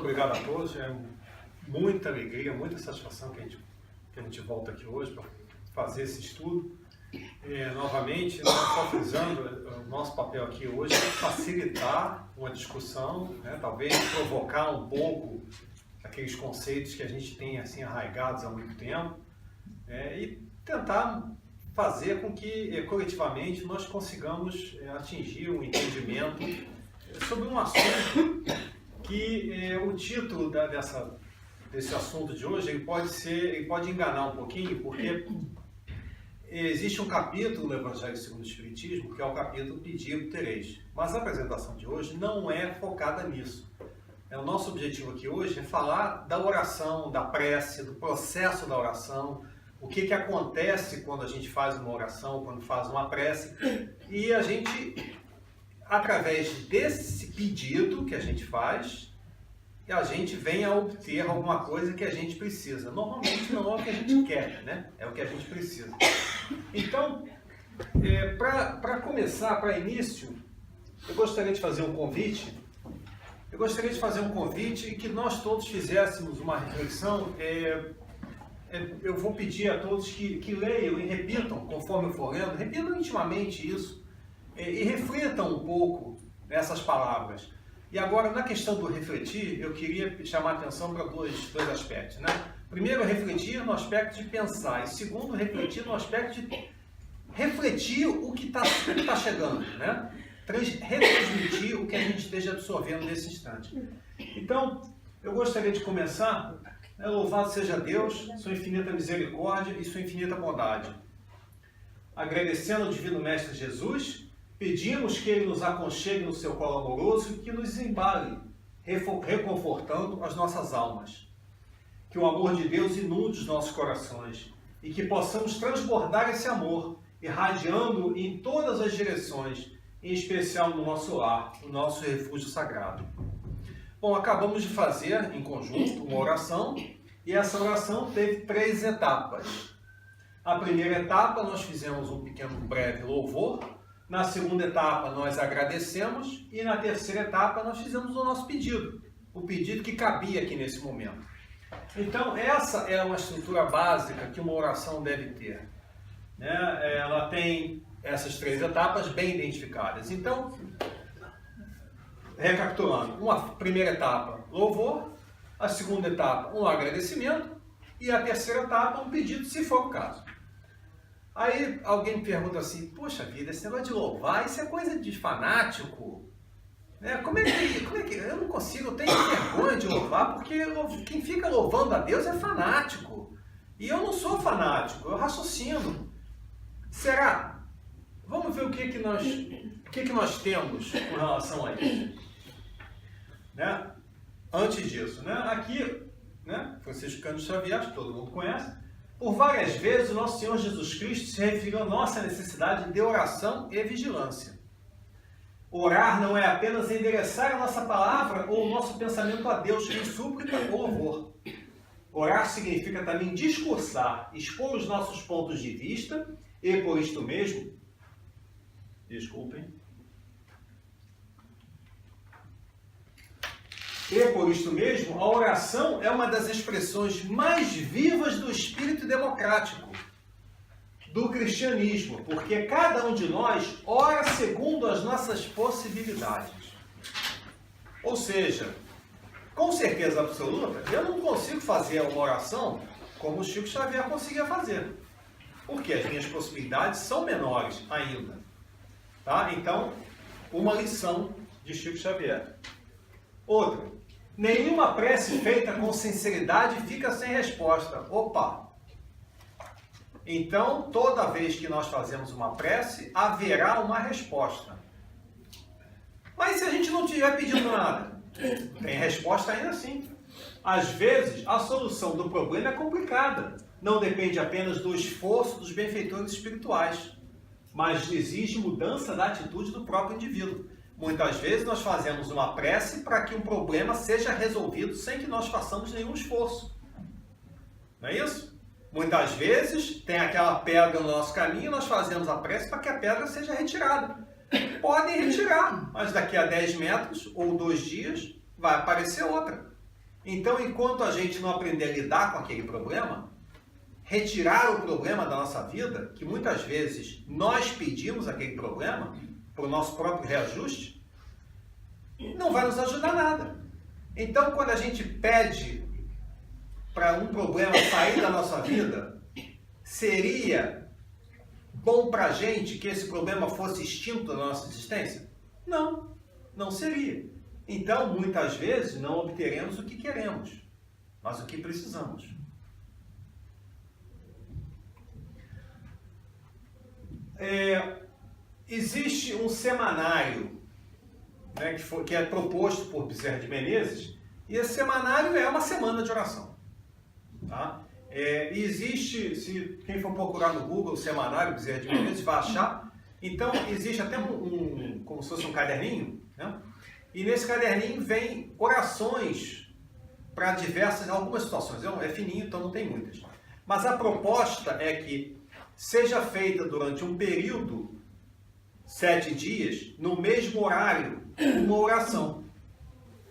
obrigado a todos. É muita alegria, muita satisfação que a gente volta aqui hoje para fazer esse estudo. Novamente, só frisando, o nosso papel aqui hoje é facilitar uma discussão, né? Talvez provocar um pouco aqueles conceitos que a gente tem assim arraigados há muito tempo, e tentar fazer com que coletivamente nós consigamos atingir um entendimento sobre um assunto que o título desse assunto de hoje ele pode enganar um pouquinho, porque existe um capítulo no Evangelho segundo o Espiritismo, que é o capítulo Pedi-lo tereis. Mas a apresentação de hoje não é focada nisso. O nosso objetivo aqui hoje é falar da oração, da prece, do processo da oração, o que acontece quando a gente faz uma oração, quando faz uma prece, e a gente, através desse pedido que a gente faz, a gente vem a obter alguma coisa que a gente precisa. Normalmente não é o que a gente quer, né? É o que a gente precisa. Então, para começar, para início, eu gostaria de fazer um convite. Eu gostaria de fazer um convite e que nós todos fizéssemos uma reflexão. Eu vou pedir a todos que leiam e repitam, conforme eu for lendo, repitam intimamente isso e reflitam um pouco essas palavras. E agora, na questão do refletir, eu queria chamar a atenção para dois aspectos, né? Primeiro, refletir no aspecto de pensar, e segundo, refletir no aspecto de refletir o que está chegando, né? Retransmitir o que a gente esteja absorvendo nesse instante. Então, eu gostaria de começar, louvado seja Deus, sua infinita misericórdia e sua infinita bondade. Agradecendo ao Divino Mestre Jesus, pedimos que Ele nos aconchegue no seu colo amoroso e que nos embale, reconfortando as nossas almas. Que o amor de Deus inunde os nossos corações e que possamos transbordar esse amor, irradiando em todas as direções, em especial no nosso lar, no nosso refúgio sagrado. Bom, acabamos de fazer em conjunto uma oração e essa oração teve 3 etapas. A primeira etapa nós fizemos um pequeno breve louvor, na segunda etapa nós agradecemos e na terceira etapa nós fizemos o nosso pedido, o pedido que cabia aqui nesse momento. Então essa é uma estrutura básica que uma oração deve ter, né? Ela tem essas 3 etapas bem identificadas. Então, recapitulando, uma primeira etapa, louvor, a segunda etapa, um agradecimento e a terceira etapa, um pedido, se for o caso. Aí alguém me pergunta assim, poxa vida, esse negócio de louvar, isso é coisa de fanático? Como é que eu não consigo, eu tenho vergonha de louvar, porque quem fica louvando a Deus é fanático. E eu não sou fanático, eu raciocino. Será? Vamos ver o que nós temos com relação a isso. Né? Antes disso, né? Aqui, né? Francisco Cândido Xavier, que todo mundo conhece, por várias vezes o nosso Senhor Jesus Cristo se referiu à nossa necessidade de oração e vigilância. Orar não é apenas endereçar a nossa palavra ou o nosso pensamento a Deus em súplica ou louvor. Orar significa também discursar, expor os nossos pontos de vista e, por isto mesmo, a oração é uma das expressões mais vivas do espírito democrático, do cristianismo, porque cada um de nós ora segundo as nossas possibilidades. Ou seja, com certeza absoluta, eu não consigo fazer uma oração como o Chico Xavier conseguia fazer, porque as minhas possibilidades são menores ainda. Tá? Então, uma lição de Chico Xavier. Outra, nenhuma prece feita com sinceridade fica sem resposta. Opa! Então, toda vez que nós fazemos uma prece, haverá uma resposta. Mas se a gente não estiver pedindo nada, tem resposta ainda assim. Às vezes, a solução do problema é complicada. Não depende apenas do esforço dos benfeitores espirituais, mas exige mudança da atitude do próprio indivíduo. Muitas vezes nós fazemos uma prece para que um problema seja resolvido sem que nós façamos nenhum esforço. Não é isso? Muitas vezes tem aquela pedra no nosso caminho, nós fazemos a prece para que a pedra seja retirada. Podem retirar, mas daqui a 10 metros ou 2 dias vai aparecer outra. Então, enquanto a gente não aprender a lidar com aquele problema, retirar o problema da nossa vida, que muitas vezes nós pedimos aquele problema para o nosso próprio reajuste, não vai nos ajudar nada. Então, quando a gente pede para um problema sair da nossa vida, seria bom para a gente que esse problema fosse extinto da nossa existência? Não, não seria. Então, muitas vezes, não obteremos o que queremos, mas o que precisamos. Existe um semanário, né, que é proposto por Bezerra de Menezes, e esse semanário é uma semana de oração. Tá? Existe, quem for procurar no Google o semanário Bezerra de Menezes vai achar. Então, existe até como se fosse um caderninho, né? E nesse caderninho vem orações para algumas situações. É fininho, então não tem muitas. Mas a proposta é que seja feita durante um período, 7 dias, no mesmo horário, uma oração.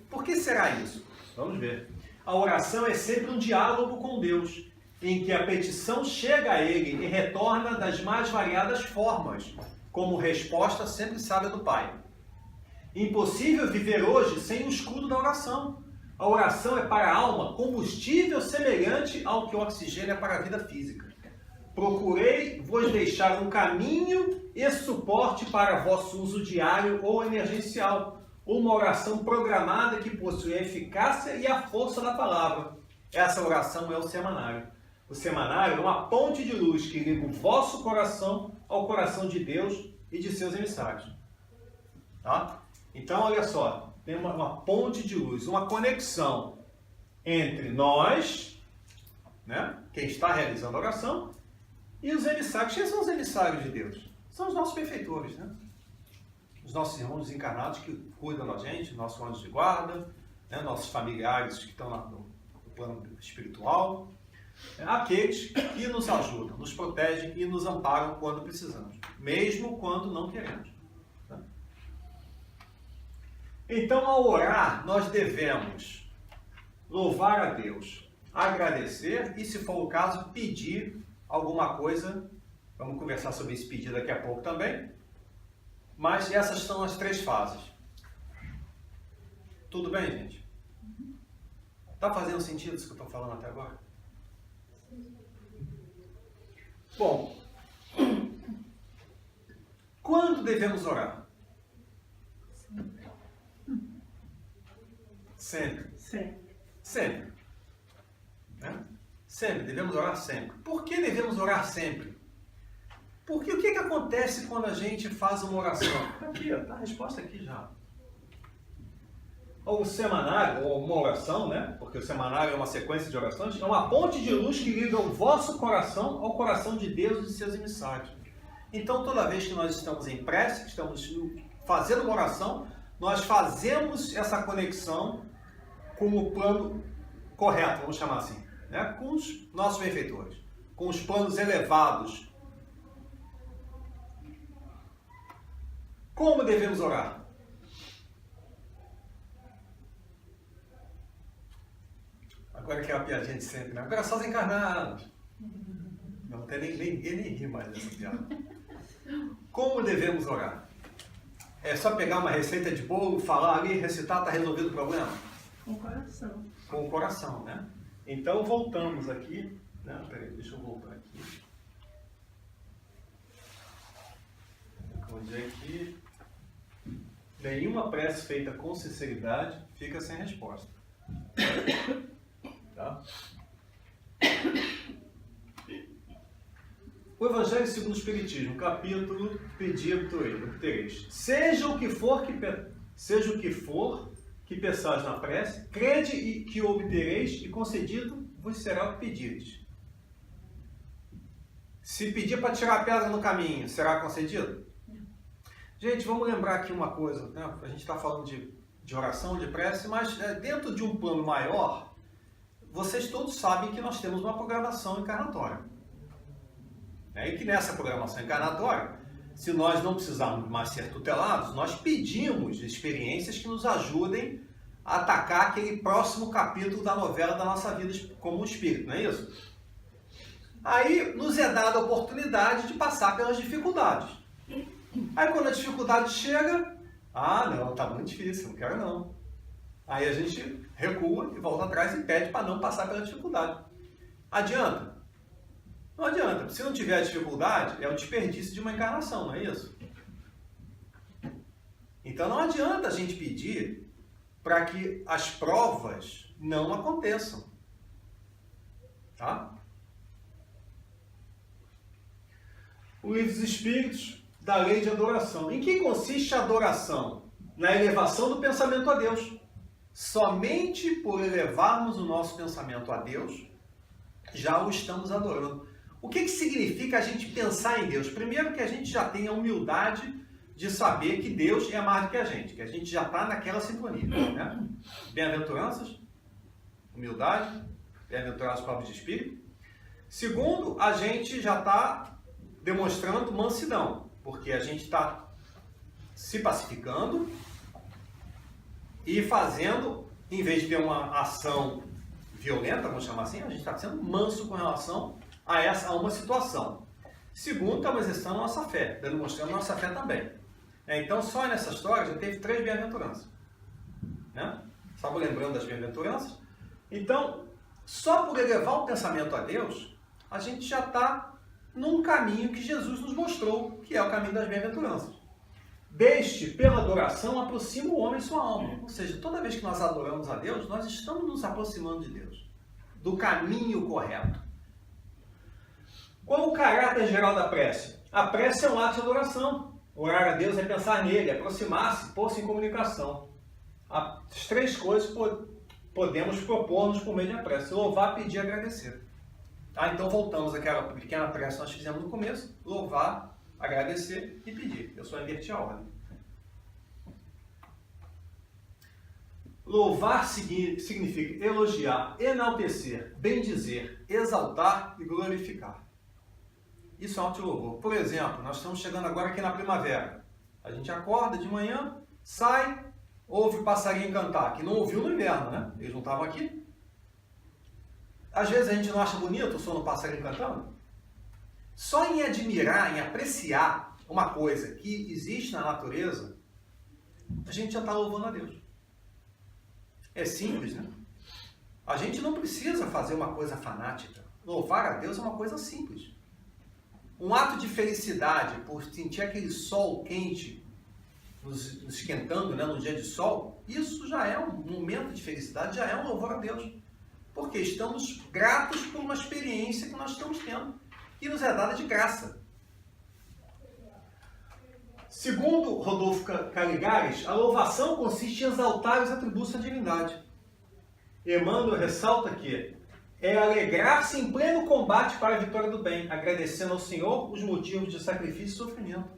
Por que será isso? Vamos ver. A oração é sempre um diálogo com Deus, em que a petição chega a Ele e retorna das mais variadas formas, como resposta sempre sábia do Pai. Impossível viver hoje sem o escudo da oração. A oração é para a alma combustível semelhante ao que o oxigênio é para a vida física. Procurei vos deixar um caminho e suporte para vosso uso diário ou emergencial. Uma oração programada que possui a eficácia e a força da palavra. Essa oração é o semanário. O semanário é uma ponte de luz que liga o vosso coração ao coração de Deus e de seus emissários. Tá? Então, olha só, tem uma ponte de luz, uma conexão entre nós, né, quem está realizando a oração, e os emissários. Quem são os emissários de Deus? São os nossos benfeitores, né? Os nossos irmãos desencarnados que cuidam da gente, nossos anjos de guarda, né, nossos familiares que estão no plano espiritual, aqueles que nos ajudam, nos protegem e nos amparam quando precisamos, mesmo quando não queremos. Tá? Então, ao orar, nós devemos louvar a Deus, agradecer e, se for o caso, pedir alguma coisa. Vamos conversar sobre esse pedido daqui a pouco também. Mas essas são as 3 fases. Tudo bem, gente? Está fazendo sentido isso que eu estou falando até agora? Bom, quando devemos orar? Sempre. Sempre. Né? Sempre, devemos orar sempre. Por que devemos orar sempre? Porque o que acontece quando a gente faz uma oração? Aqui, está a resposta aqui já. Ou o semanário, ou uma oração, né? Porque o semanário é uma sequência de orações, é uma ponte de luz que liga o vosso coração ao coração de Deus e de seus emissários. Então, toda vez que nós estamos em prece, estamos fazendo uma oração, nós fazemos essa conexão com o plano correto, vamos chamar assim, né? Com os nossos benfeitores, com os planos elevados. Como devemos orar? Agora que é uma piadinha de sempre, né? Agora só os encarnados. Não tem ninguém nem ri mais dessa piada. Como devemos orar? É só pegar uma receita de bolo, falar ali, recitar, está resolvido o problema? Com o coração. Com o coração, né? Então voltamos aqui. Não, peraí, deixa eu voltar aqui. Onde é que nenhuma prece feita com sinceridade fica sem resposta. Tá? O Evangelho segundo o Espiritismo, capítulo Pedido obtereis. Seja o que for que peçais na prece, crede e que o obtereis e concedido vos será o que pedires. Se pedir para tirar a pedra no caminho, será concedido? Gente, vamos lembrar aqui uma coisa, né? A gente está falando de oração, de prece, mas dentro de um plano maior, vocês todos sabem que nós temos uma programação encarnatória. E que nessa programação encarnatória, se nós não precisarmos mais ser tutelados, nós pedimos experiências que nos ajudem atacar aquele próximo capítulo da novela da nossa vida como um espírito, não é isso? Aí nos é dada a oportunidade de passar pelas dificuldades. Aí quando a dificuldade chega, não, tá muito difícil, não quero não. Aí a gente recua e volta atrás e pede para não passar pela dificuldade. Adianta? Não adianta. Se não tiver dificuldade, é o desperdício de uma encarnação, não é isso? Então não adianta a gente pedir para que as provas não aconteçam. Tá? O Livro dos Espíritos, da Lei de Adoração. Em que consiste a adoração? Na elevação do pensamento a Deus. Somente por elevarmos o nosso pensamento a Deus, já o estamos adorando. O que significa a gente pensar em Deus? Primeiro que a gente já tem a humildade de saber que Deus é mais do que a gente já está naquela sintonia. Né? Bem-aventuranças, humildade, bem-aventurados os pobres de espírito. Segundo, a gente já está demonstrando mansidão, porque a gente está se pacificando e fazendo, em vez de ter uma ação violenta, vamos chamar assim, a gente está sendo manso com relação a uma situação. Segundo, estamos exercitando a nossa fé, demonstrando a nossa fé também. Então, só nessa história já teve 3 bem-aventuranças. Né? Estava lembrando das bem-aventuranças. Então, só por elevar o pensamento a Deus, a gente já está num caminho que Jesus nos mostrou, que é o caminho das bem-aventuranças. Deste, pela adoração, aproxima o homem sua alma. Ou seja, toda vez que nós adoramos a Deus, nós estamos nos aproximando de Deus, do caminho correto. Qual o caráter geral da prece? A prece é um ato de adoração. Orar a Deus é pensar nele, aproximar-se, pôr-se em comunicação. As 3 coisas podemos propor-nos por meio da prece: louvar, pedir e agradecer. Então voltamos àquela pequena prece que nós fizemos no começo: louvar, agradecer e pedir. Eu só inverti a ordem. Louvar significa elogiar, enaltecer, bendizer, exaltar e glorificar. Isso é um ato de louvor. Por exemplo, nós estamos chegando agora aqui na primavera. A gente acorda de manhã, sai, ouve o passarinho cantar, que não ouviu no inverno, né? Eles não estavam aqui. Às vezes a gente não acha bonito o som do passarinho cantando. Só em admirar, em apreciar uma coisa que existe na natureza, a gente já está louvando a Deus. É simples, né? A gente não precisa fazer uma coisa fanática. Louvar a Deus é uma coisa simples. Um ato de felicidade por sentir aquele sol quente nos esquentando, né, no dia de sol, isso já é um momento de felicidade, já é um louvor a Deus. Porque estamos gratos por uma experiência que nós estamos tendo, que nos é dada de graça. Segundo Rodolfo Caligares, a louvação consiste em exaltar os atributos da divindade. Emmanuel ressalta que é alegrar-se em pleno combate para a vitória do bem, agradecendo ao Senhor os motivos de sacrifício e sofrimento,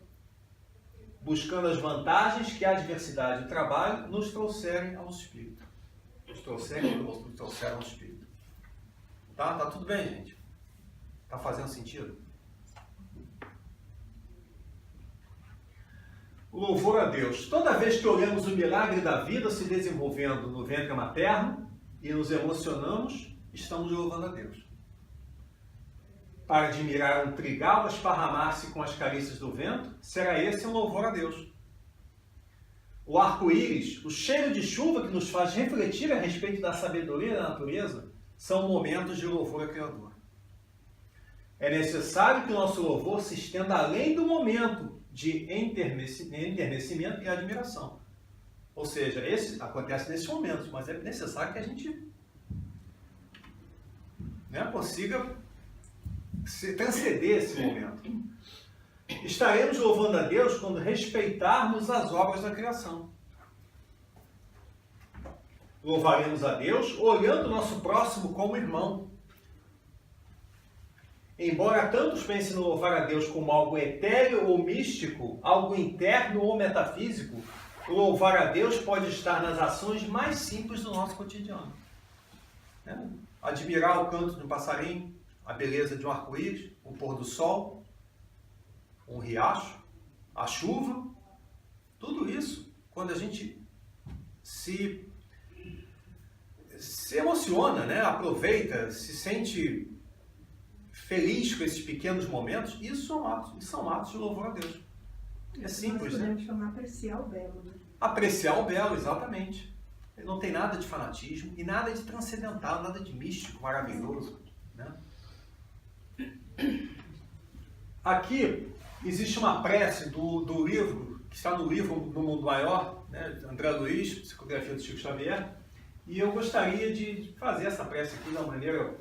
buscando as vantagens que a adversidade e o trabalho nos trouxerem ao Espírito. Nos trouxeram ao Espírito. Tá tudo bem, gente? Tá fazendo sentido? O louvor a Deus. Toda vez que olhamos o milagre da vida se desenvolvendo no ventre materno e nos emocionamos, estamos louvando a Deus. Para admirar um trigal esparramar-se com as carícias do vento, será esse um louvor a Deus. O arco-íris, o cheiro de chuva que nos faz refletir a respeito da sabedoria da natureza, são momentos de louvor ao Criador. É necessário que o nosso louvor se estenda além do momento de enternecimento e admiração. Ou seja, esse acontece nesses momentos, mas é necessário que a gente consiga transcender esse momento. Estaremos louvando a Deus quando respeitarmos as obras da criação. Louvaremos a Deus olhando o nosso próximo como irmão. Embora tantos pensem no louvar a Deus como algo etéreo ou místico, algo interno ou metafísico, o louvar a Deus pode estar nas ações mais simples do nosso cotidiano. Admirar o canto de um passarinho, a beleza de um arco-íris, o pôr do sol, um riacho, a chuva, tudo isso, quando a gente se se emociona, né? Aproveita, se sente feliz com esses pequenos momentos, isso são atos de louvor a Deus. É simples, nós né? podemos chamar apreciar o belo, né? Apreciar o belo, exatamente. Não tem nada de fanatismo e nada de transcendental, nada de místico, maravilhoso, né? Aqui existe uma prece do livro, que está no livro No Mundo Maior, né? André Luiz, Psicografia do Chico Xavier, e eu gostaria de fazer essa prece aqui da maneira,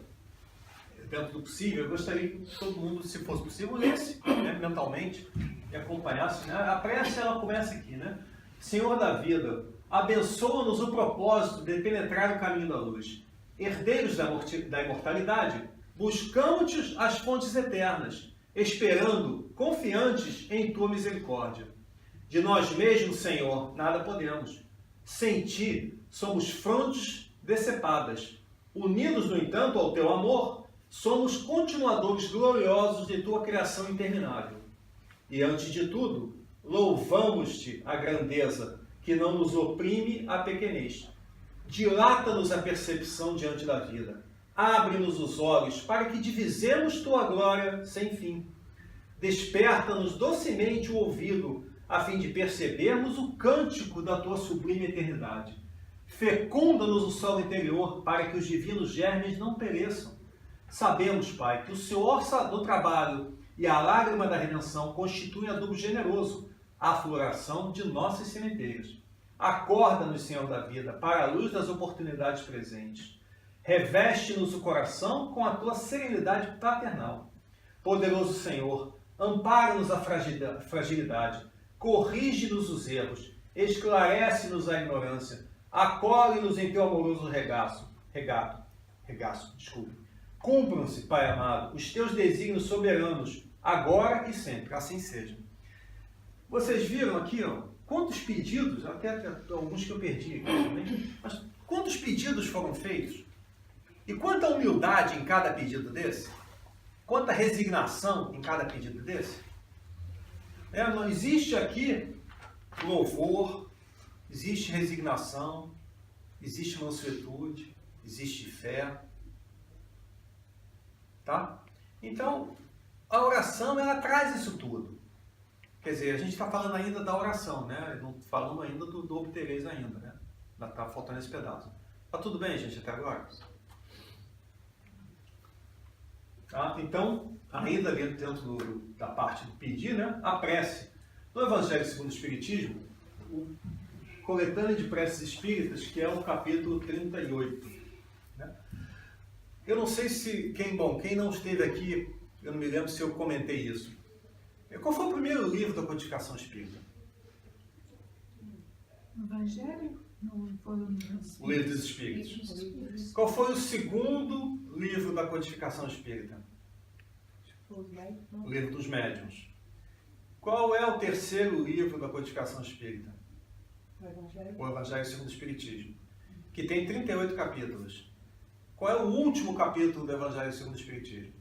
dentro do possível. Eu gostaria que todo mundo, se fosse possível, lesse, né, mentalmente e acompanhasse, né? A prece, ela começa aqui, né? Senhor da vida, abençoa-nos o propósito de penetrar o caminho da luz. Herdeiros da imortalidade, buscamos as fontes eternas, esperando, confiantes em tua misericórdia. De nós mesmos, Senhor, nada podemos. Sem ti, somos frontes decepadas. Unidos, no entanto, ao teu amor, somos continuadores gloriosos de tua criação interminável. E, antes de tudo, louvamos-te a grandeza que não nos oprime a pequenez. Dilata-nos a percepção diante da vida. Abre-nos os olhos para que divisemos tua glória sem fim. Desperta-nos docemente o ouvido, a fim de percebermos o cântico da tua sublime eternidade. Fecunda-nos o solo interior, para que os divinos germes não pereçam. Sabemos, Pai, que o Senhor do trabalho e a lágrima da redenção constituem adubo generoso, a floração de nossas sementeiras. Acorda-nos, Senhor da vida, para a luz das oportunidades presentes. Reveste-nos o coração com a tua serenidade paternal. Poderoso Senhor, ampara-nos a fragilidade, corrige-nos os erros, esclarece-nos a ignorância, acolhe-nos em teu amoroso regaço. Cumpram-se, Pai amado, os teus desígnios soberanos, agora e sempre, assim seja. Vocês viram aqui, ó, quantos pedidos, até alguns que eu perdi aqui também, mas quantos pedidos foram feitos? E quanta humildade em cada pedido desse? Quanta resignação em cada pedido desse? Não existe aqui louvor, existe resignação, existe mansuetude, existe fé. Tá? Então, a oração, ela traz isso tudo. Quer dizer, a gente está falando ainda da oração, né? Não falamos ainda do obtereis ainda, né? Está faltando esse pedaço. Tá tudo bem, gente, até agora? Tá? Então, ainda dentro da parte do pedir, né? A prece. No Evangelho segundo o Espiritismo, o Coletânea de Preces Espíritas, que é o capítulo 38. Né? Eu não sei se quem não esteve aqui, eu não me lembro se eu comentei isso. Qual foi o primeiro livro da codificação espírita? O Evangelho? Não foi o Livro dos Espíritos. Qual foi o segundo livro da codificação espírita? O Livro dos Médiuns. Qual é o terceiro livro da codificação espírita? O Evangelho segundo o Espiritismo, que tem 38 capítulos. Qual é o último capítulo do Evangelho segundo o Espiritismo?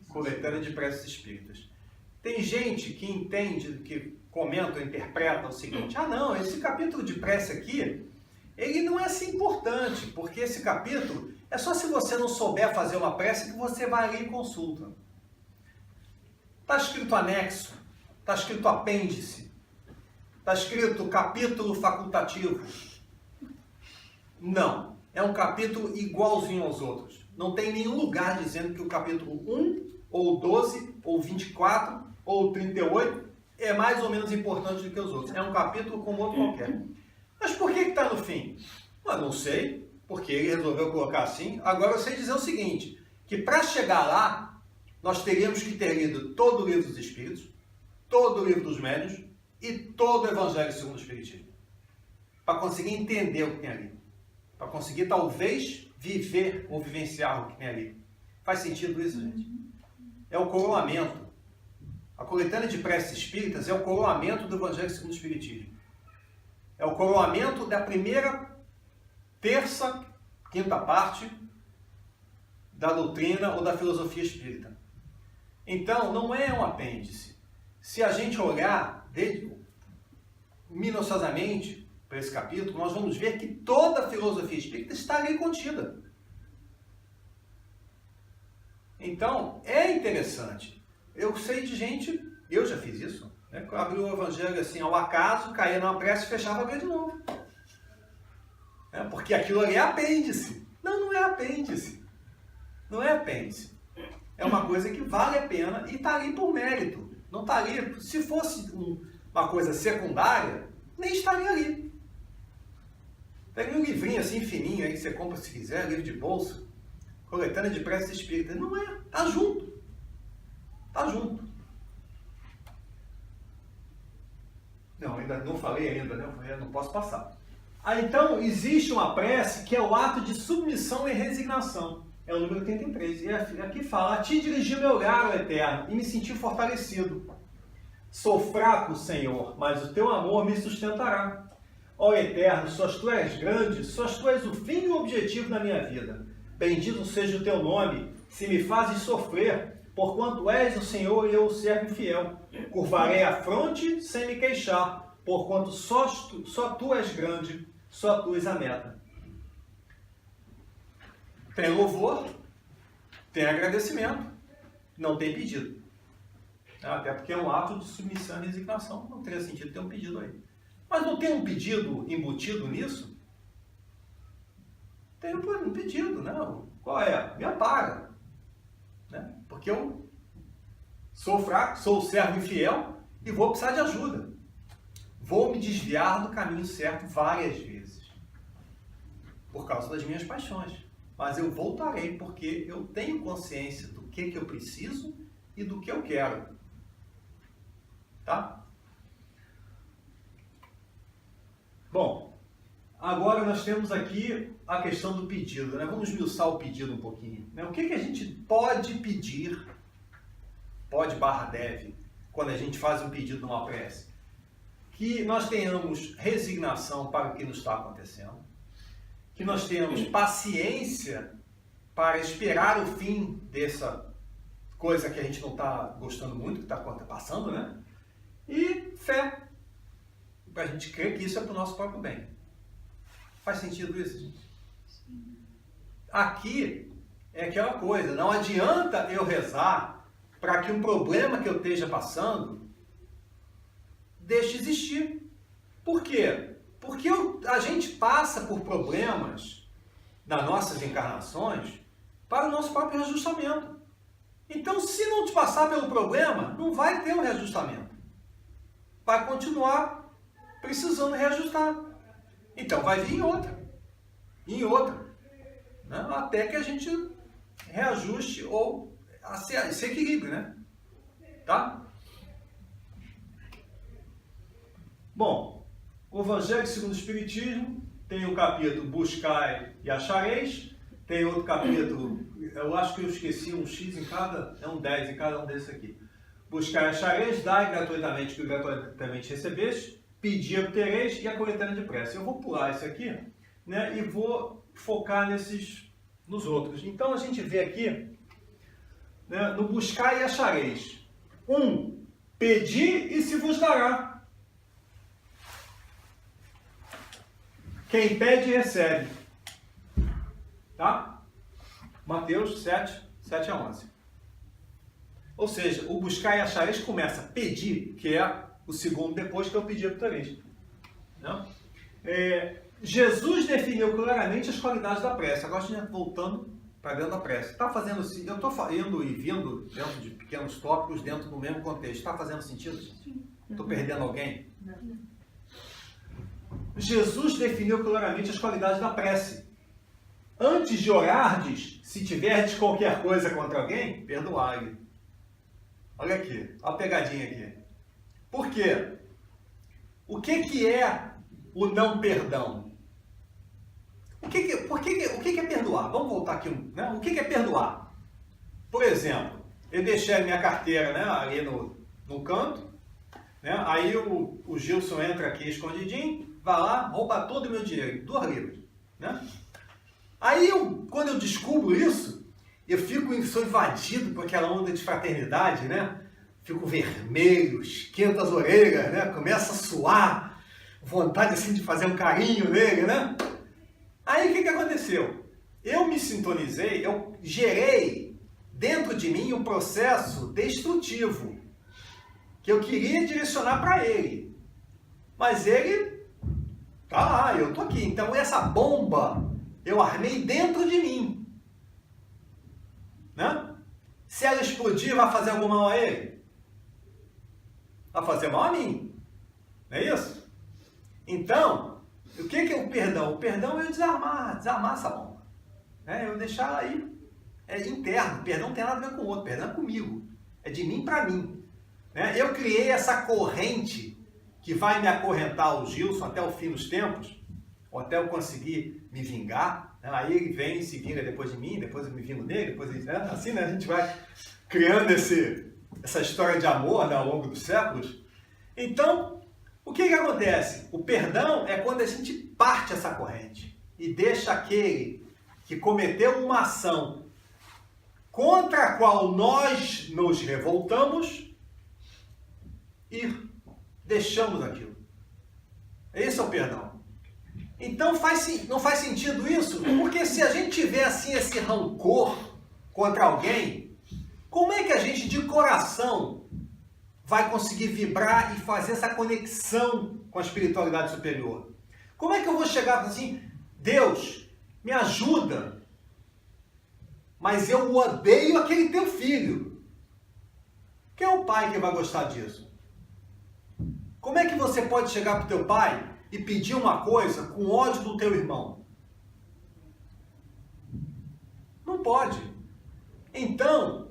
Coletânea de Preces Espíritas. Tem gente que entende, que comenta ou interpreta o seguinte: não, esse capítulo de prece aqui, ele não é assim importante, porque esse capítulo é só se você não souber fazer uma prece que você vai ali e consulta. Está escrito anexo, está escrito apêndice, está escrito capítulo facultativo. Não, é um capítulo igualzinho aos outros. Não tem nenhum lugar dizendo que o capítulo 1, ou 12, ou 24, ou 38 é mais ou menos importante do que os outros. É um capítulo como outro qualquer. Mas por que está no fim? Eu não sei, porque ele resolveu colocar assim. Agora eu sei dizer o seguinte, que para chegar lá, nós teríamos que ter lido todo o Livro dos Espíritos, todo o Livro dos Médiuns e todo o Evangelho segundo o Espiritismo. Para conseguir entender o que tem ali. Para conseguir, talvez, viver ou vivenciar o que tem ali. Faz sentido isso, gente? É o coroamento. A coletânea de preces espíritas é o coroamento do Evangelho segundo o Espiritismo. É o coroamento da primeira, terça, quinta parte da doutrina ou da filosofia espírita. Então, não é um apêndice. Se a gente olhar minuciosamente, para esse capítulo, nós vamos ver que toda a filosofia espírita está ali contida. Então, é interessante. Eu sei de gente, eu já fiz isso, né? Eu abri o evangelho assim, ao acaso, caía numa prece e fechava a ver de novo. Porque aquilo ali é apêndice. Não, não é apêndice. Não é apêndice. É uma coisa que vale a pena e está ali por mérito. Não está ali. Se fosse uma coisa secundária, nem estaria ali. Pega um livrinho assim fininho aí que você compra se quiser, livro de bolsa, coletânea de preces espíritas. Não é. Está junto. Está junto. Não, ainda não falei ainda, né? Eu não posso passar. Então, existe uma prece que é o ato de submissão e resignação. É o número 83. E aqui fala: a ti dirigi meu olhar, ó Eterno, e me senti fortalecido. Sou fraco, Senhor, mas o teu amor me sustentará. Ó Eterno, sós tu és grande, sós tu és o fim e o objetivo da minha vida. Bendito seja o teu nome, se me fazes sofrer, porquanto és o Senhor e eu o servo fiel. Curvarei a fronte sem me queixar, porquanto só tu és grande, só tu és a meta. Tem louvor, tem agradecimento, não tem pedido. Até porque é um ato de submissão e resignação, não teria sentido ter um pedido aí. Mas não tem um pedido embutido nisso? Tem um pedido, não. Qual é? Me ampara. Né? Porque eu sou fraco, sou o servo infiel e vou precisar de ajuda. Vou me desviar do caminho certo várias vezes. Por causa das minhas paixões. Mas eu voltarei porque eu tenho consciência do que eu preciso e do que eu quero. Tá? Bom, agora nós temos aqui a questão do pedido, né? Vamos esmiuçar o pedido um pouquinho. Né? O que a gente pode pedir, deve, quando a gente faz um pedido numa prece? Que nós tenhamos resignação para o que nos está acontecendo, que nós tenhamos paciência para esperar o fim dessa coisa que a gente não está gostando muito, que está passando, né? E fé, para a gente crer que isso é para o nosso próprio bem. Faz sentido isso, gente? Sim. Aqui é aquela coisa, não adianta eu rezar para que um problema que eu esteja passando deixe de existir. Por quê? Porque a gente passa por problemas nas nossas encarnações para o nosso próprio reajustamento. Então, se não te passar pelo problema, não vai ter um reajustamento. Vai continuar precisando reajustar. Então, vai vir em outra. Né? Até que a gente reajuste ou se equilibre, né? Tá? Bom, o Evangelho segundo o Espiritismo tem o capítulo Buscai e Achareis, tem outro capítulo, eu acho que eu esqueci um X em cada, é um 10 em cada um desses aqui. Buscai e achareis, dai gratuitamente que gratuitamente recebeste, pedir obtereis e a coletânea de prece. Eu vou pular esse aqui, né, e vou focar nos outros. Então a gente vê aqui, né, no buscai e achareis. Pedi e se vos dará. Quem pede, recebe. Tá? Mateus 7, 7 a 11. Ou seja, o buscar e achareis começa a pedir, que é o segundo depois que eu pedi para o Jesus definiu claramente as qualidades da prece. Agora a gente voltando para dentro da prece. Está fazendo sentido? Eu estou indo e vindo dentro de pequenos tópicos dentro do mesmo contexto. Está fazendo sentido? Estou perdendo alguém? Não. Jesus definiu claramente as qualidades da prece. Antes de orardes, se tiverdes qualquer coisa contra alguém, perdoai-lhe. Olha aqui, olha a pegadinha aqui. Por quê? O que é o não perdão? O que é perdoar? Vamos voltar aqui. Né? O que é perdoar? Por exemplo, eu deixei a minha carteira, né, ali no canto, né? Aí o Gilson entra aqui escondidinho, vai lá, rouba todo o meu dinheiro, 2 libras. Né? Aí, quando eu descubro isso, sou invadido por aquela onda de fraternidade, né? Fico vermelho, esquento as orelhas, né? Começa a suar, vontade assim de fazer um carinho nele, né? Aí o que aconteceu? Eu me sintonizei, eu gerei dentro de mim um processo destrutivo que eu queria direcionar para ele. Mas ele tá lá, eu tô aqui. Então essa bomba eu armei dentro de mim. Né? Se ela explodir, vai fazer algum mal a ele? Vai fazer mal a mim. Não é isso? Então, o que é o perdão? O perdão é eu desarmar essa bomba. Eu deixar ela aí interno. O perdão não tem nada a ver com o outro, o perdão é comigo. É de mim para mim. Eu criei essa corrente que vai me acorrentar o Gilson até o fim dos tempos, ou até eu conseguir me vingar. Aí ele vem e se vinga depois de mim, depois eu me vingo dele, depois assim, né? A gente vai criando essa história de amor, né, ao longo dos séculos. Então, o que acontece? O perdão é quando a gente parte essa corrente e deixa aquele que cometeu uma ação contra a qual nós nos revoltamos ir. Deixamos aquilo. Esse é o perdão. Então não faz sentido isso, porque se a gente tiver assim esse rancor contra alguém, como é que a gente de coração vai conseguir vibrar e fazer essa conexão com a espiritualidade superior? Como é que eu vou chegar assim, Deus, me ajuda, mas eu odeio aquele teu filho? Quem é o pai que vai gostar disso? Como é que você pode chegar para o teu pai e pedir uma coisa com ódio do teu irmão? Não pode. Então,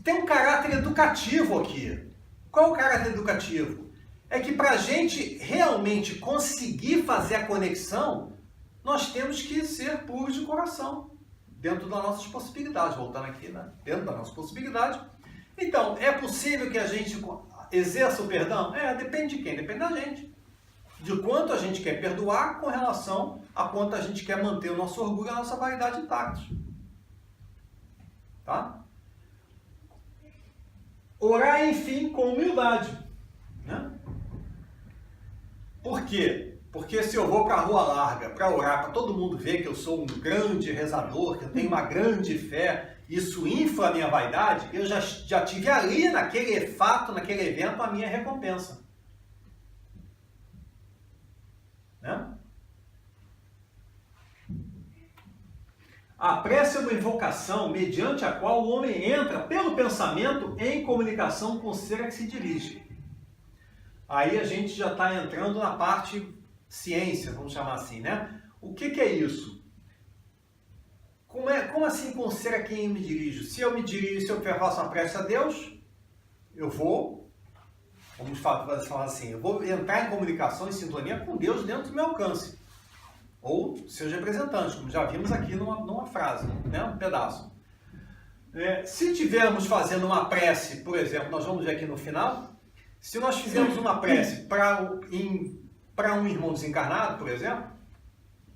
tem um caráter educativo aqui. Qual é o caráter educativo? É que para a gente realmente conseguir fazer a conexão, nós temos que ser puros de coração, dentro das nossas possibilidades. Voltando aqui, né? Dentro da nossa possibilidade. Então, é possível que a gente exerça o perdão? Depende de quem? Depende da gente. De quanto a gente quer perdoar com relação a quanto a gente quer manter o nosso orgulho e a nossa vaidade intactos. Tá? Orar, enfim, com humildade. Né? Por quê? Porque se eu vou para a rua larga para orar, para todo mundo ver que eu sou um grande rezador, que eu tenho uma grande fé, isso infla a minha vaidade, eu já tive ali naquele fato, naquele evento, a minha recompensa. Né? A prece é uma invocação mediante a qual o homem entra pelo pensamento em comunicação com o ser a que se dirige. Aí a gente já está entrando na parte ciência, vamos chamar assim, né? O que é isso? Como assim com o ser a quem eu me dirijo? Se eu faço uma prece a Deus, eu vou, vamos falar assim, eu vou entrar em comunicação, em sintonia com Deus dentro do meu alcance. Ou seus representantes, como já vimos aqui numa frase, né? Um pedaço. Se estivermos fazendo uma prece, por exemplo, nós vamos ver aqui no final, se nós fizermos uma prece para um irmão desencarnado, por exemplo,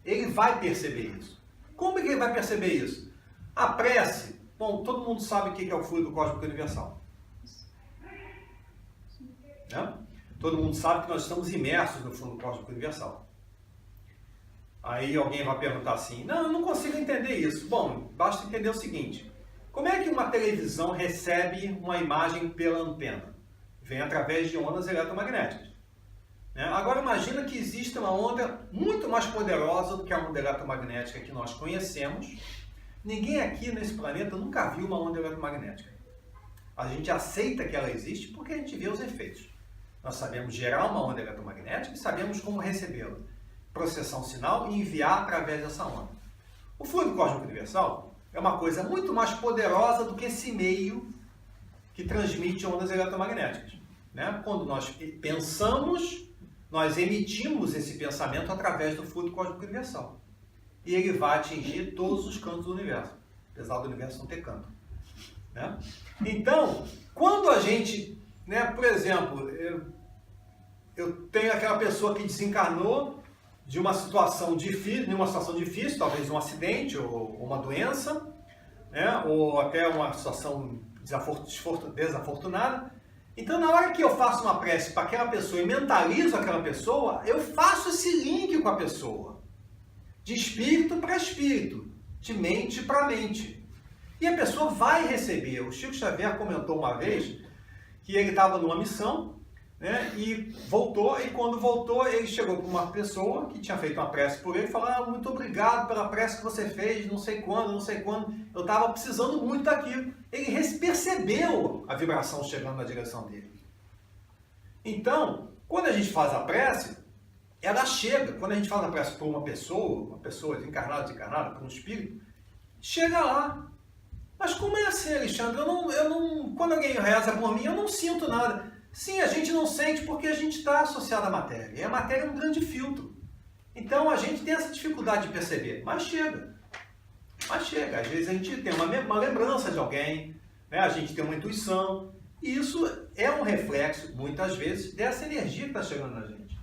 ele vai perceber isso. Como é que ele vai perceber isso? A prece, bom, todo mundo sabe o que é o fluido cósmico universal. Né? Todo mundo sabe que nós estamos imersos no fluido cósmico universal. Aí alguém vai perguntar assim, não, eu não consigo entender isso. Bom, basta entender o seguinte, como é que uma televisão recebe uma imagem pela antena? Vem através de ondas eletromagnéticas. Agora imagina que existe uma onda muito mais poderosa do que a onda eletromagnética que nós conhecemos. Ninguém aqui nesse planeta nunca viu uma onda eletromagnética. A gente aceita que ela existe porque a gente vê os efeitos. Nós sabemos gerar uma onda eletromagnética e sabemos como recebê-la. Processar um sinal e enviar através dessa onda. O fluido cósmico universal é uma coisa muito mais poderosa do que esse meio que transmite ondas eletromagnéticas. Quando nós pensamos, nós emitimos esse pensamento através do fluido cósmico universal. E ele vai atingir todos os cantos do universo, apesar do universo não ter canto. Então, quando a gente, por exemplo, eu tenho aquela pessoa que desencarnou de uma situação difícil, talvez um acidente ou uma doença, ou até uma situação desafortunada, Então, na hora que eu faço uma prece para aquela pessoa e mentalizo aquela pessoa, eu faço esse link com a pessoa. De espírito para espírito, de mente para mente. E a pessoa vai receber. O Chico Xavier comentou uma vez que ele estava numa missão, né, e voltou, e quando voltou, ele chegou para uma pessoa que tinha feito uma prece por ele e falou: ah, muito obrigado pela prece que você fez, não sei quando, eu estava precisando muito daquilo. Ele percebeu a vibração chegando na direção dele. Então, quando a gente faz a prece, ela chega. Quando a gente faz a prece por uma pessoa desencarnada, desencarnada, por um espírito, chega lá. Mas como é assim, Alexandre? Quando alguém reza por mim, eu não sinto nada. Sim, a gente não sente porque a gente está associado à matéria. E a matéria é um grande filtro. Então a gente tem essa dificuldade de perceber. Mas chega. Às vezes a gente tem uma lembrança de alguém, né? A gente tem uma intuição. E isso é um reflexo, muitas vezes, dessa energia que está chegando na gente.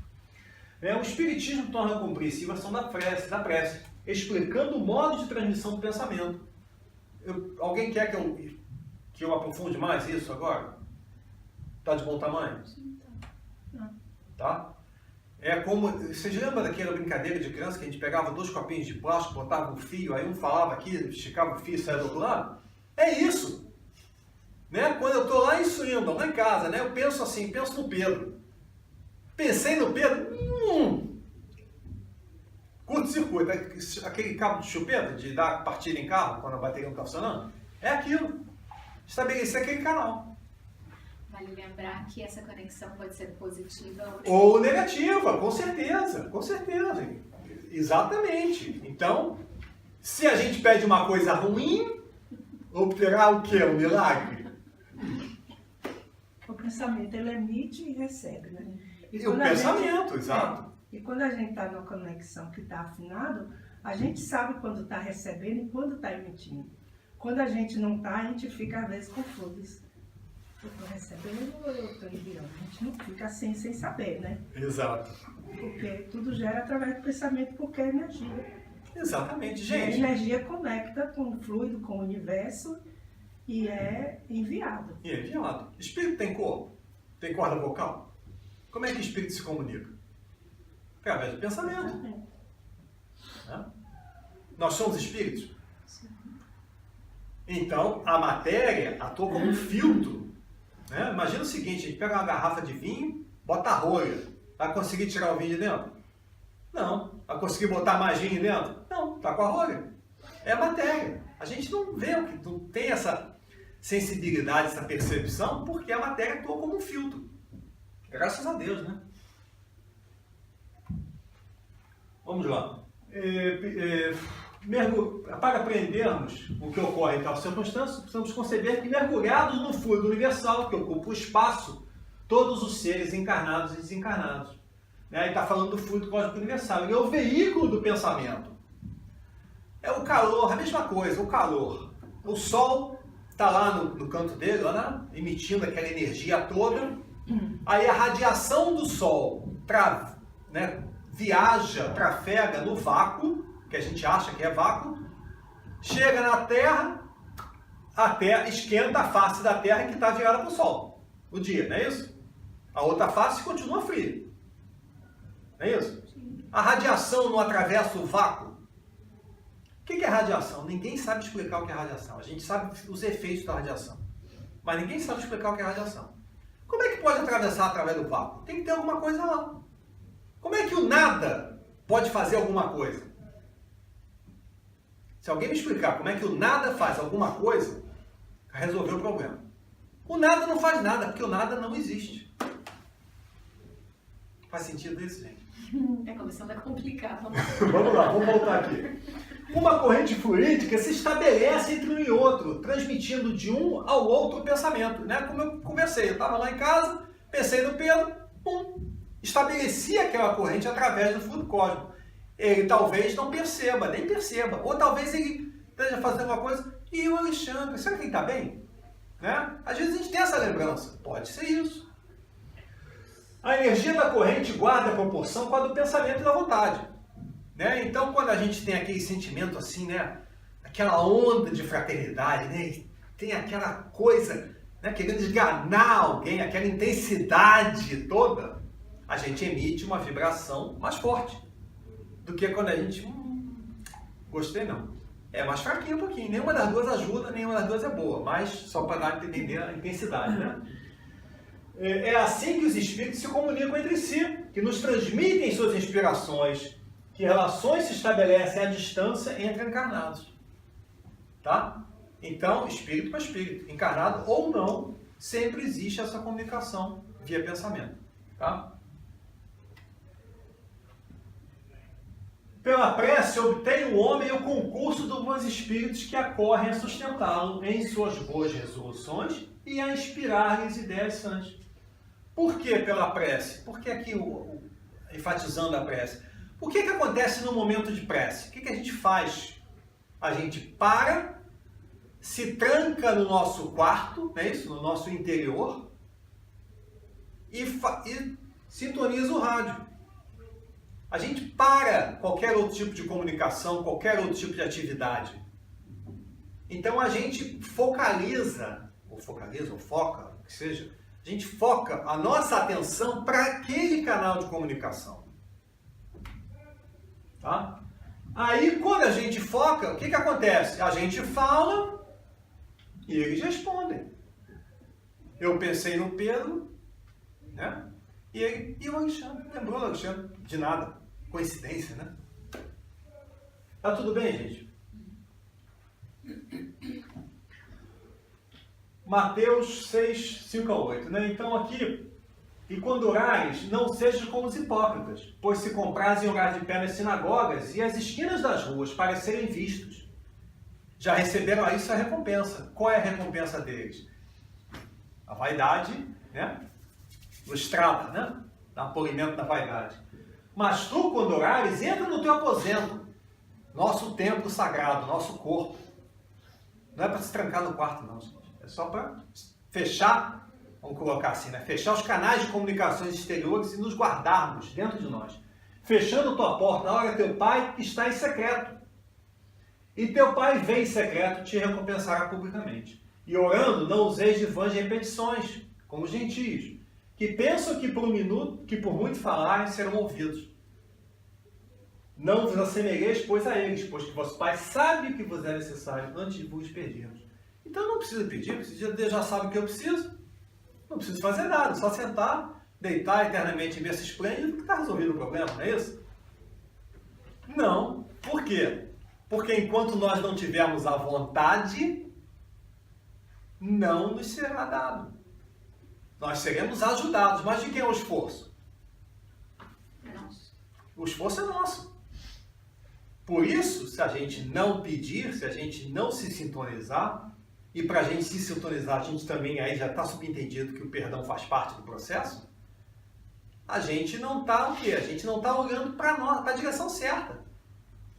O Espiritismo torna compreensiva a ação da prece, explicando o modo de transmissão do pensamento. Alguém quer que eu aprofunde mais isso agora? Está de bom tamanho? Sim, tá. Tá? É como, vocês lembram daquela brincadeira de criança que a gente pegava 2 copinhos de plástico, botava um fio, aí um falava aqui, esticava o fio e saia do outro lado? É isso! Né? Quando eu estou lá em Suíno, lá em casa, né? Eu penso assim, penso no Pedro. Pensei no Pedro, curto-circuito, aquele cabo de chupeta, de dar partida em carro quando a bateria não está funcionando, é aquilo. Estabelecer aquele canal. Vale lembrar que essa conexão pode ser positiva ou negativa, com certeza. Exatamente. Então, se a gente pede uma coisa ruim, obterá o quê? Um milagre? O pensamento, ele emite e recebe, né? E o pensamento, exato. E quando a gente está numa conexão que está afinado, a gente sabe quando está recebendo e quando está emitindo. Quando a gente não está, a gente fica às vezes confuso. Eu estou recebendo ou eu estou enviando? A gente não fica assim sem saber, né? Exato. Porque tudo gera através do pensamento, porque é energia. Exatamente, E a gente. energia conecta com o fluido, com o universo e é enviado. E é enviado. Espírito tem corpo? Tem corda vocal? Como é que o espírito se comunica? Através do pensamento. Né? Nós somos espíritos? Então, a matéria atua como um filtro. Né? Imagina o seguinte, a gente pega uma garrafa de vinho, bota a rolha. Vai conseguir tirar o vinho de dentro? Não. Vai conseguir botar mais vinho dentro? Não, tá com a rolha. É a matéria. A gente não vê, não tem essa sensibilidade, essa percepção, porque a matéria atua como um filtro. Graças a Deus, né? Vamos lá. Para aprendermos o que ocorre em tal circunstância, precisamos conceber que mergulhados no fluido universal que ocupa o espaço, todos os seres encarnados e desencarnados. Né? E está falando do fluido cósmico universal. Ele é o veículo do pensamento. É o calor, a mesma coisa, o calor. O Sol está lá no canto dele, lá, né? Emitindo aquela energia toda. Aí a radiação do Sol viaja, trafega no vácuo, que a gente acha que é vácuo, chega na Terra, a Terra esquenta a face da Terra que está virada para o Sol. O dia, não é isso? A outra face continua fria. Não é isso? Sim. A radiação não atravessa o vácuo. O que é radiação? Ninguém sabe explicar o que é radiação. A gente sabe os efeitos da radiação. Mas ninguém sabe explicar o que é radiação. Como é que pode atravessar através do vácuo? Tem que ter alguma coisa lá. Como é que o nada pode fazer alguma coisa? Se alguém me explicar como é que o nada faz alguma coisa, resolveu o problema. O nada não faz nada, porque o nada não existe. Faz sentido isso, gente? É começando a complicar. Vamos lá, vamos voltar aqui. Uma corrente fluídica se estabelece entre um e outro, transmitindo de um ao outro o pensamento. Né? Como eu conversei, eu estava lá em casa, pensei no Pedro, estabeleci aquela corrente através do fluido cósmico. Ele talvez não perceba, nem perceba. Ou talvez ele esteja fazendo uma coisa, e o Alexandre, será que ele está bem? Né? Às vezes a gente tem essa lembrança, pode ser isso. A energia da corrente guarda a proporção com a do pensamento e da vontade. Né? Então, quando a gente tem aquele sentimento assim, né? Aquela onda de fraternidade, né? Tem aquela coisa né, querendo esganar alguém, aquela intensidade toda, a gente emite uma vibração mais forte do que quando a gente, gostei não. É mais fraquinho um pouquinho, nenhuma das duas ajuda, nenhuma das duas é boa, mas só para dar a entender a intensidade, né? É assim que os espíritos se comunicam entre si, que nos transmitem suas inspirações, que relações se estabelecem à distância entre encarnados. Tá? Então, espírito com espírito, encarnado ou não, sempre existe essa comunicação via pensamento. Tá? Pela prece, obtém o homem o concurso dos bons espíritos que acorrem a sustentá-lo em suas boas resoluções e a inspirar-lhes ideias santas. Por que pela prece? Por que aqui, enfatizando a prece? O que acontece no momento de prece? O que a gente faz? A gente para, se tranca no nosso quarto, não é isso? No nosso interior, e sintoniza o rádio. A gente para qualquer outro tipo de comunicação, qualquer outro tipo de atividade. Então a gente foca, o que seja, a gente foca a nossa atenção para aquele canal de comunicação. Tá? Aí quando a gente foca, o que acontece? A gente fala e eles respondem. Eu pensei no Pedro, né? E o Alexandre, lembrou do Alexandre? De nada. Coincidência, né? Tá tudo bem, gente? Mateus 6, 5 a 8, né? Então aqui, e quando orares, não sejas como os hipócritas, pois se comprazem orar de pé nas sinagogas e as esquinas das ruas para serem vistos. Já receberam a isso a recompensa. Qual é a recompensa deles? A vaidade, né? Lustrada, né? Dá polimento da vaidade. Mas tu, quando orares, entra no teu aposento, nosso templo sagrado, nosso corpo. Não é para se trancar no quarto, não, gente. É só para fechar, vamos colocar assim, né? Fechar os canais de comunicações exteriores e nos guardarmos dentro de nós. Fechando tua porta, ora teu Pai que está em secreto. E teu Pai vem em secreto te recompensará publicamente. E orando, não useis de vãs repetições, como os gentios, que pensam que por muito falarem serão ouvidos. Não vos assemelheis, pois, a eles, pois que vosso Pai sabe o que vos é necessário antes de vos pedirmos. Então não precisa pedir, Deus já sabe o que eu preciso. Não preciso fazer nada, só sentar, deitar eternamente em berço esplêndido, que está resolvido o problema, não é isso? Não. Por quê? Porque enquanto nós não tivermos a vontade, não nos será dado. Nós seremos ajudados, mas de quem é o esforço? Nosso. O esforço é nosso. Por isso, se a gente não pedir, se a gente não se sintonizar, e para a gente se sintonizar, a gente também aí já está subentendido que o perdão faz parte do processo, a gente não está o quê? A gente não está olhando para a direção certa.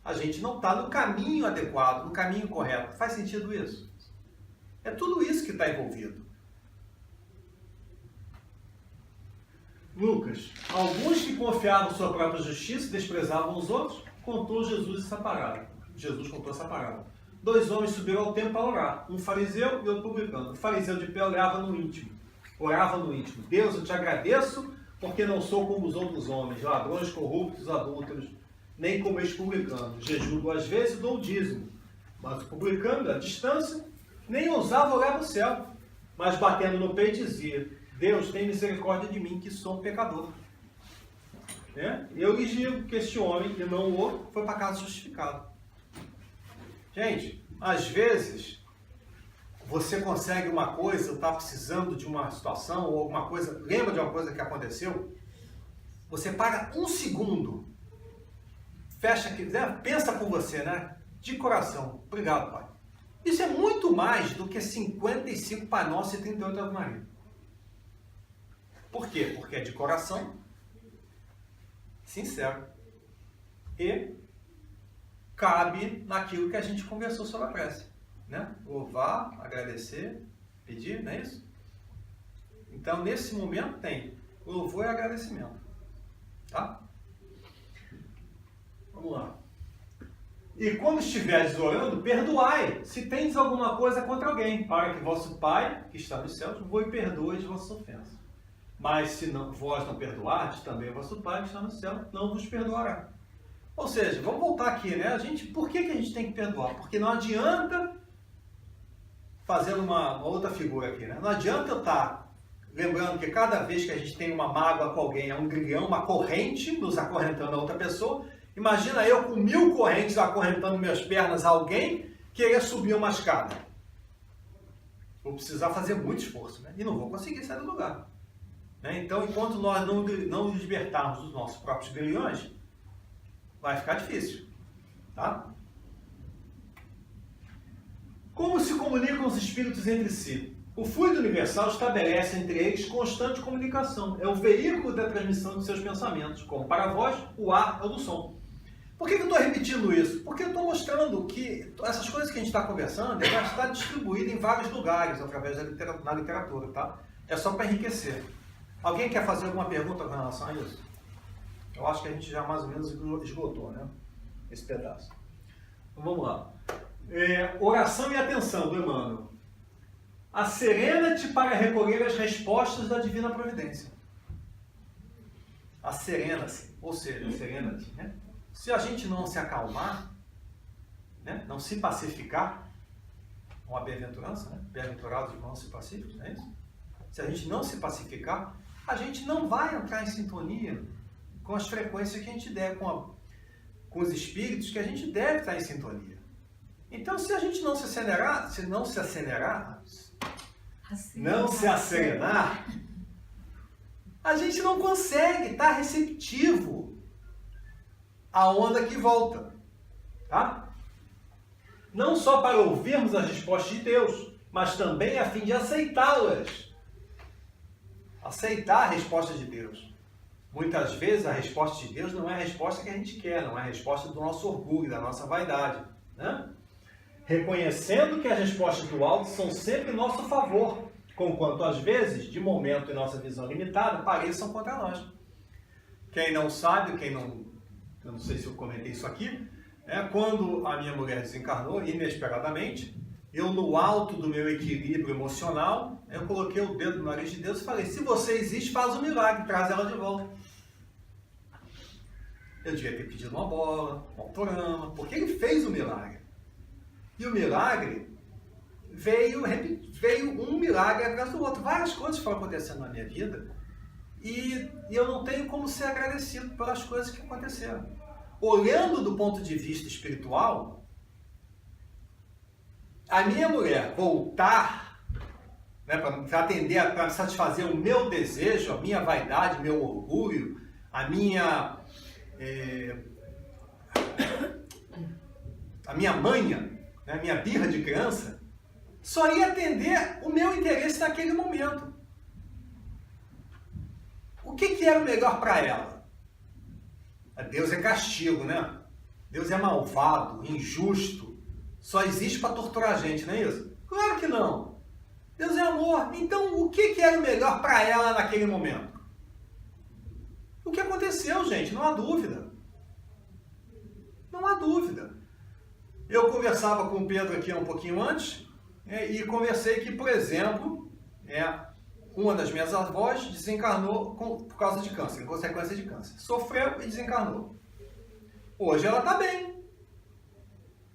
A gente não está no caminho adequado, no caminho correto. Faz sentido isso? É tudo isso que está envolvido. Lucas, alguns que confiavam sua própria justiça e desprezavam os outros, contou Jesus essa parábola. Jesus contou essa parábola. 2 homens subiram ao templo para orar, um fariseu e outro publicano. O fariseu de pé orava no íntimo. Deus, eu te agradeço porque não sou como os outros homens, ladrões, corruptos, adúlteros, nem como este publicano. Jejuo 2 vezes e dou o dízimo. Mas o publicano, à distância, nem ousava olhar para o céu, mas batendo no peito dizia: Deus, tem misericórdia de mim, que sou um pecador. Eu lhes digo que este homem, e não o outro, foi para casa justificado. Gente, às vezes, você consegue uma coisa, ou está precisando de uma situação, ou alguma coisa, lembra de uma coisa que aconteceu? Você para um segundo, fecha aqui, pensa com você, né? De coração. Obrigado, Pai. Isso é muito mais do que 55 Pai Nosso e 38 Ave Maria. Por quê? Porque é de coração, sincero, e cabe naquilo que a gente conversou sobre a prece, né? Louvar, agradecer, pedir, não é isso? Então, nesse momento tem louvor e agradecimento, tá? Vamos lá. E quando estiveres orando, perdoai, se tendes alguma coisa contra alguém, para que vosso Pai, que está nos céus, vos perdoe as vossas ofensas. Mas se vós não perdoardes, também o vosso Pai, que está no céu, não vos perdoará. Ou seja, vamos voltar aqui, né? Por que a gente tem que perdoar? Porque não adianta, fazendo uma outra figura aqui, né? Não adianta eu estar lembrando que cada vez que a gente tem uma mágoa com alguém, é um grilhão, uma corrente nos acorrentando a outra pessoa. Imagina eu com 1000 correntes acorrentando minhas pernas a alguém querer subir uma escada. Vou precisar fazer muito esforço, né? E não vou conseguir sair do lugar. Né? Então, enquanto nós não nos libertarmos dos nossos próprios grilhões, vai ficar difícil. Tá? Como se comunicam os espíritos entre si? O fluido universal estabelece entre eles constante comunicação. É o veículo da transmissão de seus pensamentos. Como para a voz, o ar é o do som. Por que eu estou repetindo isso? Porque eu estou mostrando que essas coisas que a gente está conversando, ela está distribuída em vários lugares através da literatura, tá? É só para enriquecer. Alguém quer fazer alguma pergunta com relação a isso? Eu acho que a gente já mais ou menos esgotou, né? Esse pedaço. Então vamos lá. Oração e atenção do Emmanuel. Acerena-te para recolher as respostas da Divina Providência. Acerena-se, ou seja, acerena-te, né? Se a gente não se acalmar, né? Não se pacificar, uma bem-aventurança, né? Bem-aventurados irmãos e pacíficos, não é isso? Se a gente não se pacificar, a gente não vai entrar em sintonia com as frequências que a gente deve, com os espíritos que a gente deve estar em sintonia. Então, se a gente não se acerenar, a gente não consegue estar receptivo à onda que volta, tá? Não só para ouvirmos as respostas de Deus, mas também a fim de aceitá-las. Aceitar a resposta de Deus. Muitas vezes a resposta de Deus não é a resposta que a gente quer, não é a resposta do nosso orgulho, da nossa vaidade, né? Reconhecendo que as respostas do alto são sempre em nosso favor, conquanto às vezes, de momento em nossa visão limitada, pareçam contra nós. Quem não sabe, eu não sei se eu comentei isso aqui, quando a minha mulher desencarnou, inesperadamente, eu no alto do meu equilíbrio emocional, eu coloquei o dedo no nariz de Deus e falei, se você existe, faz um milagre, traz ela de volta. Eu devia ter pedido uma bola, um autorama, porque ele fez o milagre. E o milagre veio um milagre atrás do outro. Várias coisas foram acontecendo na minha vida e eu não tenho como ser agradecido pelas coisas que aconteceram. Olhando do ponto de vista espiritual, a minha mulher voltar, né, para atender, para satisfazer o meu desejo, a minha vaidade, meu orgulho, a minha manha, né, a minha birra de criança, só ia atender o meu interesse naquele momento. O que era o melhor para ela? Deus é castigo, né? Deus é malvado, injusto, só existe para torturar a gente, não é isso? Claro que não. Deus é amor. Então, o que era o melhor para ela naquele momento? O que aconteceu, gente? Não há dúvida. Não há dúvida. Eu conversava com o Pedro aqui um pouquinho antes, e conversei que, por exemplo, uma das minhas avós desencarnou por causa de câncer, em consequência de câncer. Sofreu e desencarnou. Hoje ela está bem.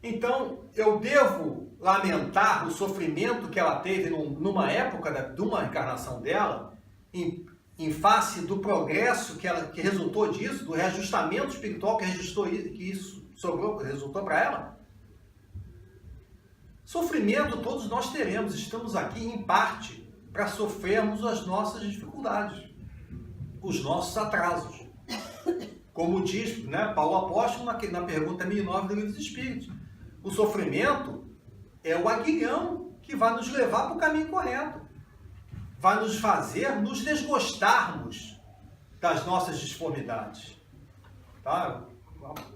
Então, eu devo lamentar o sofrimento que ela teve numa época de uma encarnação dela, em face do progresso que resultou disso, do reajustamento espiritual que resultou para ela? Sofrimento todos nós teremos, estamos aqui em parte para sofrermos as nossas dificuldades, os nossos atrasos. Como diz, né, Paulo Apóstolo na pergunta 1009 do Livro dos Espíritos, o sofrimento é o aguilhão que vai nos levar para o caminho correto, vai nos fazer nos desgostarmos das nossas disformidades. Tá?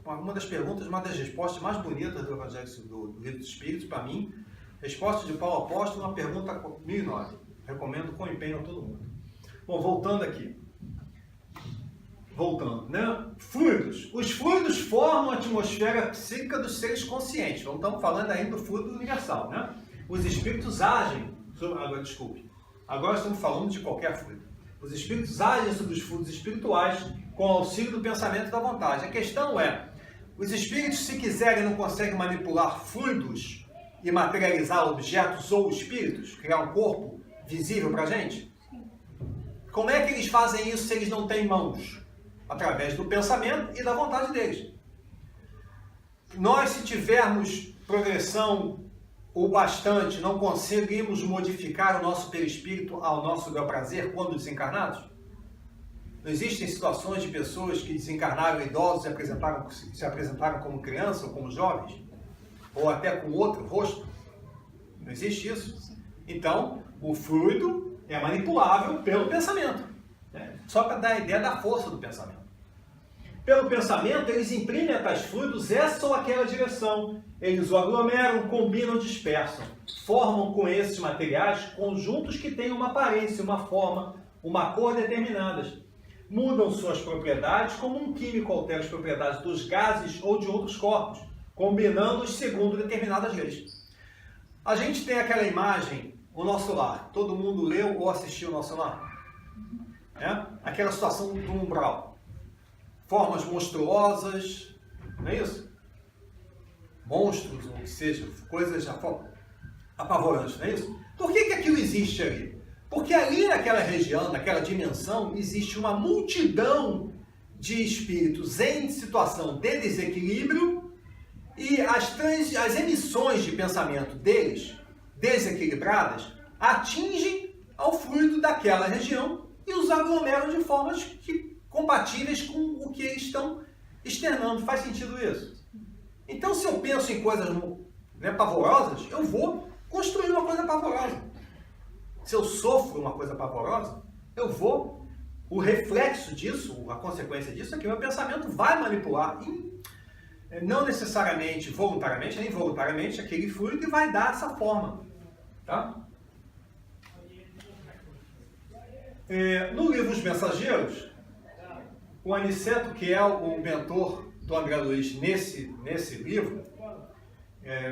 Uma das perguntas, uma das respostas mais bonitas do Evangelho do Livro dos Espíritos, para mim, resposta de Paulo Apóstolo, uma pergunta 1009. Recomendo com empenho a todo mundo. Bom, voltando aqui. voltando, né? Fluidos. Os fluidos formam a atmosfera psíquica dos seres conscientes. Então, estamos falando ainda do fluido universal, né? Os espíritos agem sobre... Agora, desculpe. Agora estamos falando de qualquer fluido. Os espíritos agem sobre os fluidos espirituais com o auxílio do pensamento e da vontade. A questão é, os espíritos, se quiserem, não conseguem manipular fluidos e materializar objetos ou espíritos, criar um corpo visível para a gente? Como é que eles fazem isso se eles não têm mãos? Através do pensamento e da vontade deles. Nós, se tivermos progressão o bastante, não conseguimos modificar o nosso perispírito ao nosso bel prazer quando desencarnados? Não existem situações de pessoas que desencarnaram idosos e se apresentaram como criança ou como jovens? Ou até com outro rosto? Não existe isso? Então, o fluido é manipulável pelo pensamento. Né? Só para dar a ideia da força do pensamento. Pelo pensamento, eles imprimem a tais fluidos essa ou aquela direção. Eles o aglomeram, combinam, dispersam. Formam com esses materiais conjuntos que têm uma aparência, uma forma, uma cor determinadas. Mudam suas propriedades como um químico altera as propriedades dos gases ou de outros corpos, combinando-os segundo determinadas leis. A gente tem aquela imagem, o nosso lar. Todo mundo leu ou assistiu o nosso lar? Aquela situação do umbral. Formas monstruosas, não é isso? Monstros, ou que seja, coisas apavorantes, não é isso? Por que aquilo existe ali? Porque ali naquela região, naquela dimensão, existe uma multidão de espíritos em situação de desequilíbrio e as emissões de pensamento deles, desequilibradas, atingem ao fluido daquela região e os aglomeram de formas compatíveis com o que eles estão externando. Faz sentido isso? Então, se eu penso em coisas pavorosas, eu vou construir uma coisa pavorosa. Se eu sofro uma coisa pavorosa, o reflexo disso, a consequência disso é que o meu pensamento vai manipular, não necessariamente voluntariamente, nem involuntariamente, aquele fluido e vai dar essa forma. Tá? No livro Os Mensageiros, o Aniceto, que é o mentor do André Luiz nesse livro,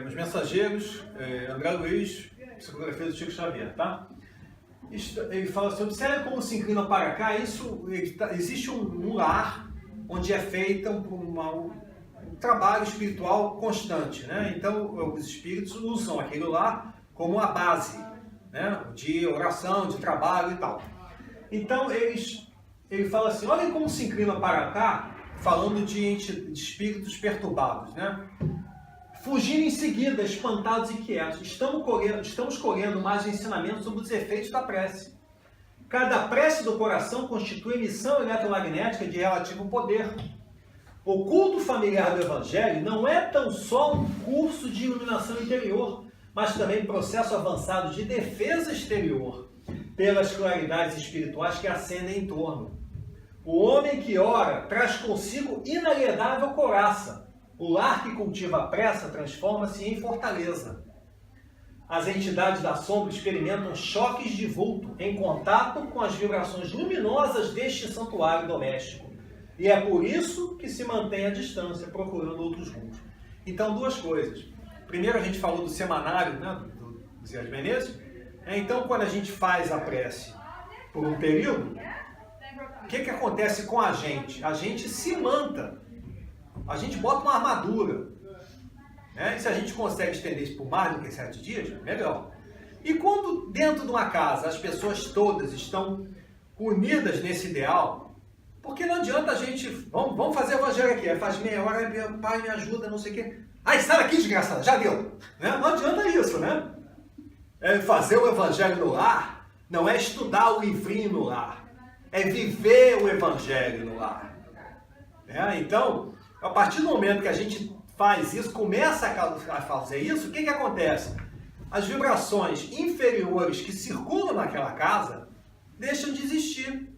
Os Mensageiros, André Luiz, psicografia do Chico Xavier, tá? Ele fala assim, observe como se inclina para cá, existe um lar onde é feito um trabalho espiritual constante, né? Então, os espíritos usam aquele lar como a base, né? De oração, de trabalho e tal. Então, ele fala assim, olha como se inclina para cá, falando de espíritos perturbados, né? Fugindo em seguida, espantados e quietos. Estamos colhendo mais ensinamentos sobre os efeitos da prece. Cada prece do coração constitui emissão eletromagnética de relativo poder. O culto familiar do Evangelho não é tão só um curso de iluminação interior, mas também processo avançado de defesa exterior, pelas claridades espirituais que acendem em torno. O homem que ora traz consigo inalienável couraça. O lar que cultiva a pressa transforma-se em fortaleza. As entidades da sombra experimentam choques de vulto em contato com as vibrações luminosas deste santuário doméstico. E é por isso que se mantém à distância, procurando outros rumos. Então, duas coisas. Primeiro, a gente falou do semanário, né, do Zé de Menezes. Então, quando a gente faz a prece por um período, o que acontece com a gente? A gente se manta. A gente bota uma armadura. Né? E se a gente consegue estender isso por mais do que 7 dias, melhor. E quando dentro de uma casa as pessoas todas estão unidas nesse ideal, porque não adianta a gente... Vamos fazer o evangelho aqui. Faz meia hora, meu pai me ajuda, não sei o quê. Ai, sai daqui, desgraçada, já deu. Né? Não adianta isso, né? Fazer o evangelho no lar não é estudar o livrinho no lar. É viver o evangelho no lar. Então, a partir do momento que a gente faz isso, começa a fazer isso, o que acontece? As vibrações inferiores que circulam naquela casa deixam de existir.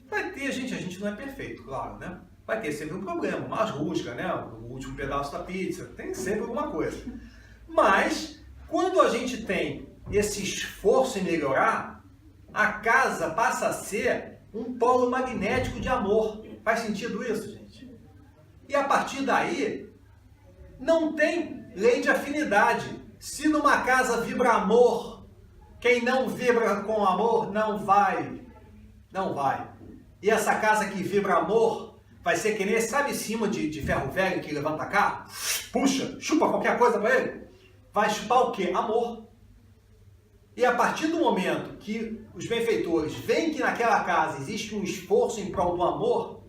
Vai ter, a gente não é perfeito, claro, né? Vai ter sempre um problema, uma rusga, né? O último pedaço da pizza, tem sempre alguma coisa. Mas, quando a gente tem esse esforço em melhorar, a casa passa a ser um polo magnético de amor. Faz sentido isso, gente? E a partir daí, não tem lei de afinidade. Se numa casa vibra amor, quem não vibra com amor não vai. Não vai. E essa casa que vibra amor vai ser que nem, sabe, cima de ferro velho que levanta cá? Puxa, chupa qualquer coisa para ele. Vai chupar o quê? Amor. E a partir do momento que os benfeitores veem que naquela casa existe um esforço em prol do amor,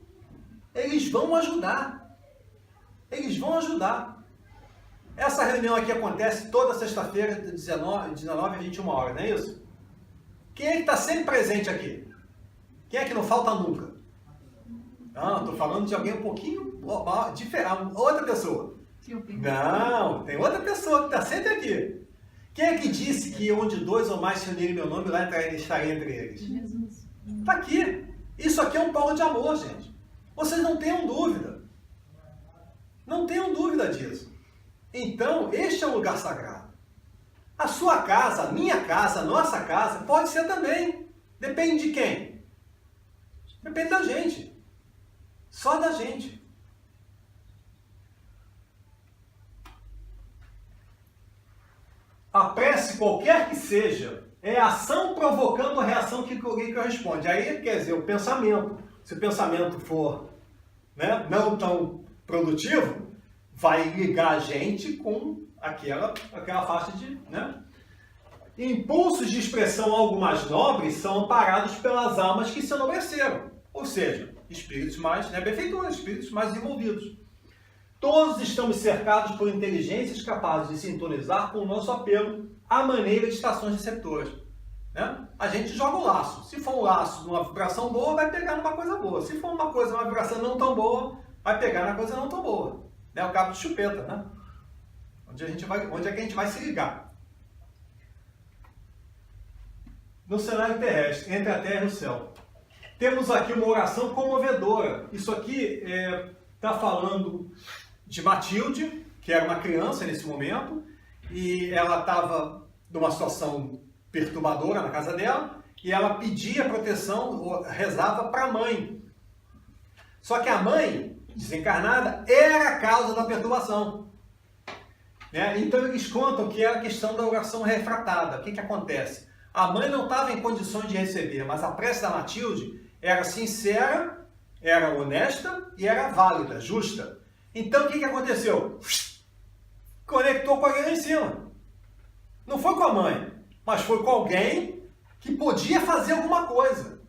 eles vão ajudar. Eles vão ajudar. Essa reunião aqui acontece toda sexta-feira, de 19 a 21 horas, não é isso? Quem é que está sempre presente aqui? Quem é que não falta nunca? Não, estou falando de alguém um pouquinho diferente, outra pessoa. Não, tem outra pessoa que está sempre aqui. Quem é que disse que onde dois ou mais se unirem meu nome, lá estarei entre eles? Jesus. Está aqui. Isso aqui é um polo de amor, gente. Vocês não tenham dúvida. Não tenham dúvida disso. Então, este é um lugar sagrado. A sua casa, a minha casa, a nossa casa, pode ser também. Depende de quem? Depende da gente. Só da gente. A prece, qualquer que seja, é a ação provocando a reação que alguém corresponde. Aí, quer dizer, o pensamento. Se o pensamento for, né, não tão produtivo, vai ligar a gente com aquela faixa de... Né? Impulsos de expressão algo mais nobres são amparados pelas almas que se enobreceram. Ou seja, espíritos mais, benfeitores, espíritos mais envolvidos. Todos estamos cercados por inteligências capazes de sintonizar com o nosso apelo à maneira de estações receptoras. Né? A gente joga o laço. Se for um laço numa vibração boa, vai pegar numa coisa boa. Se for uma vibração não tão boa, vai pegar na coisa não tão boa. É o cabo de chupeta, né? Onde é que a gente vai se ligar? No cenário terrestre, entre a terra e o céu. Temos aqui uma oração comovedora. Isso aqui está falando de Matilde, que era uma criança nesse momento, e ela estava numa situação perturbadora na casa dela, e ela pedia proteção, rezava para a mãe. Só que a mãe, desencarnada, era a causa da perturbação. Né? Então eles contam que é a questão da oração refratada. O que acontece? A mãe não estava em condições de receber, mas a prece da Matilde era sincera, era honesta e era válida, justa. Então o que aconteceu? Conectou com alguém lá em cima. Não foi com a mãe, mas foi com alguém que podia fazer alguma coisa.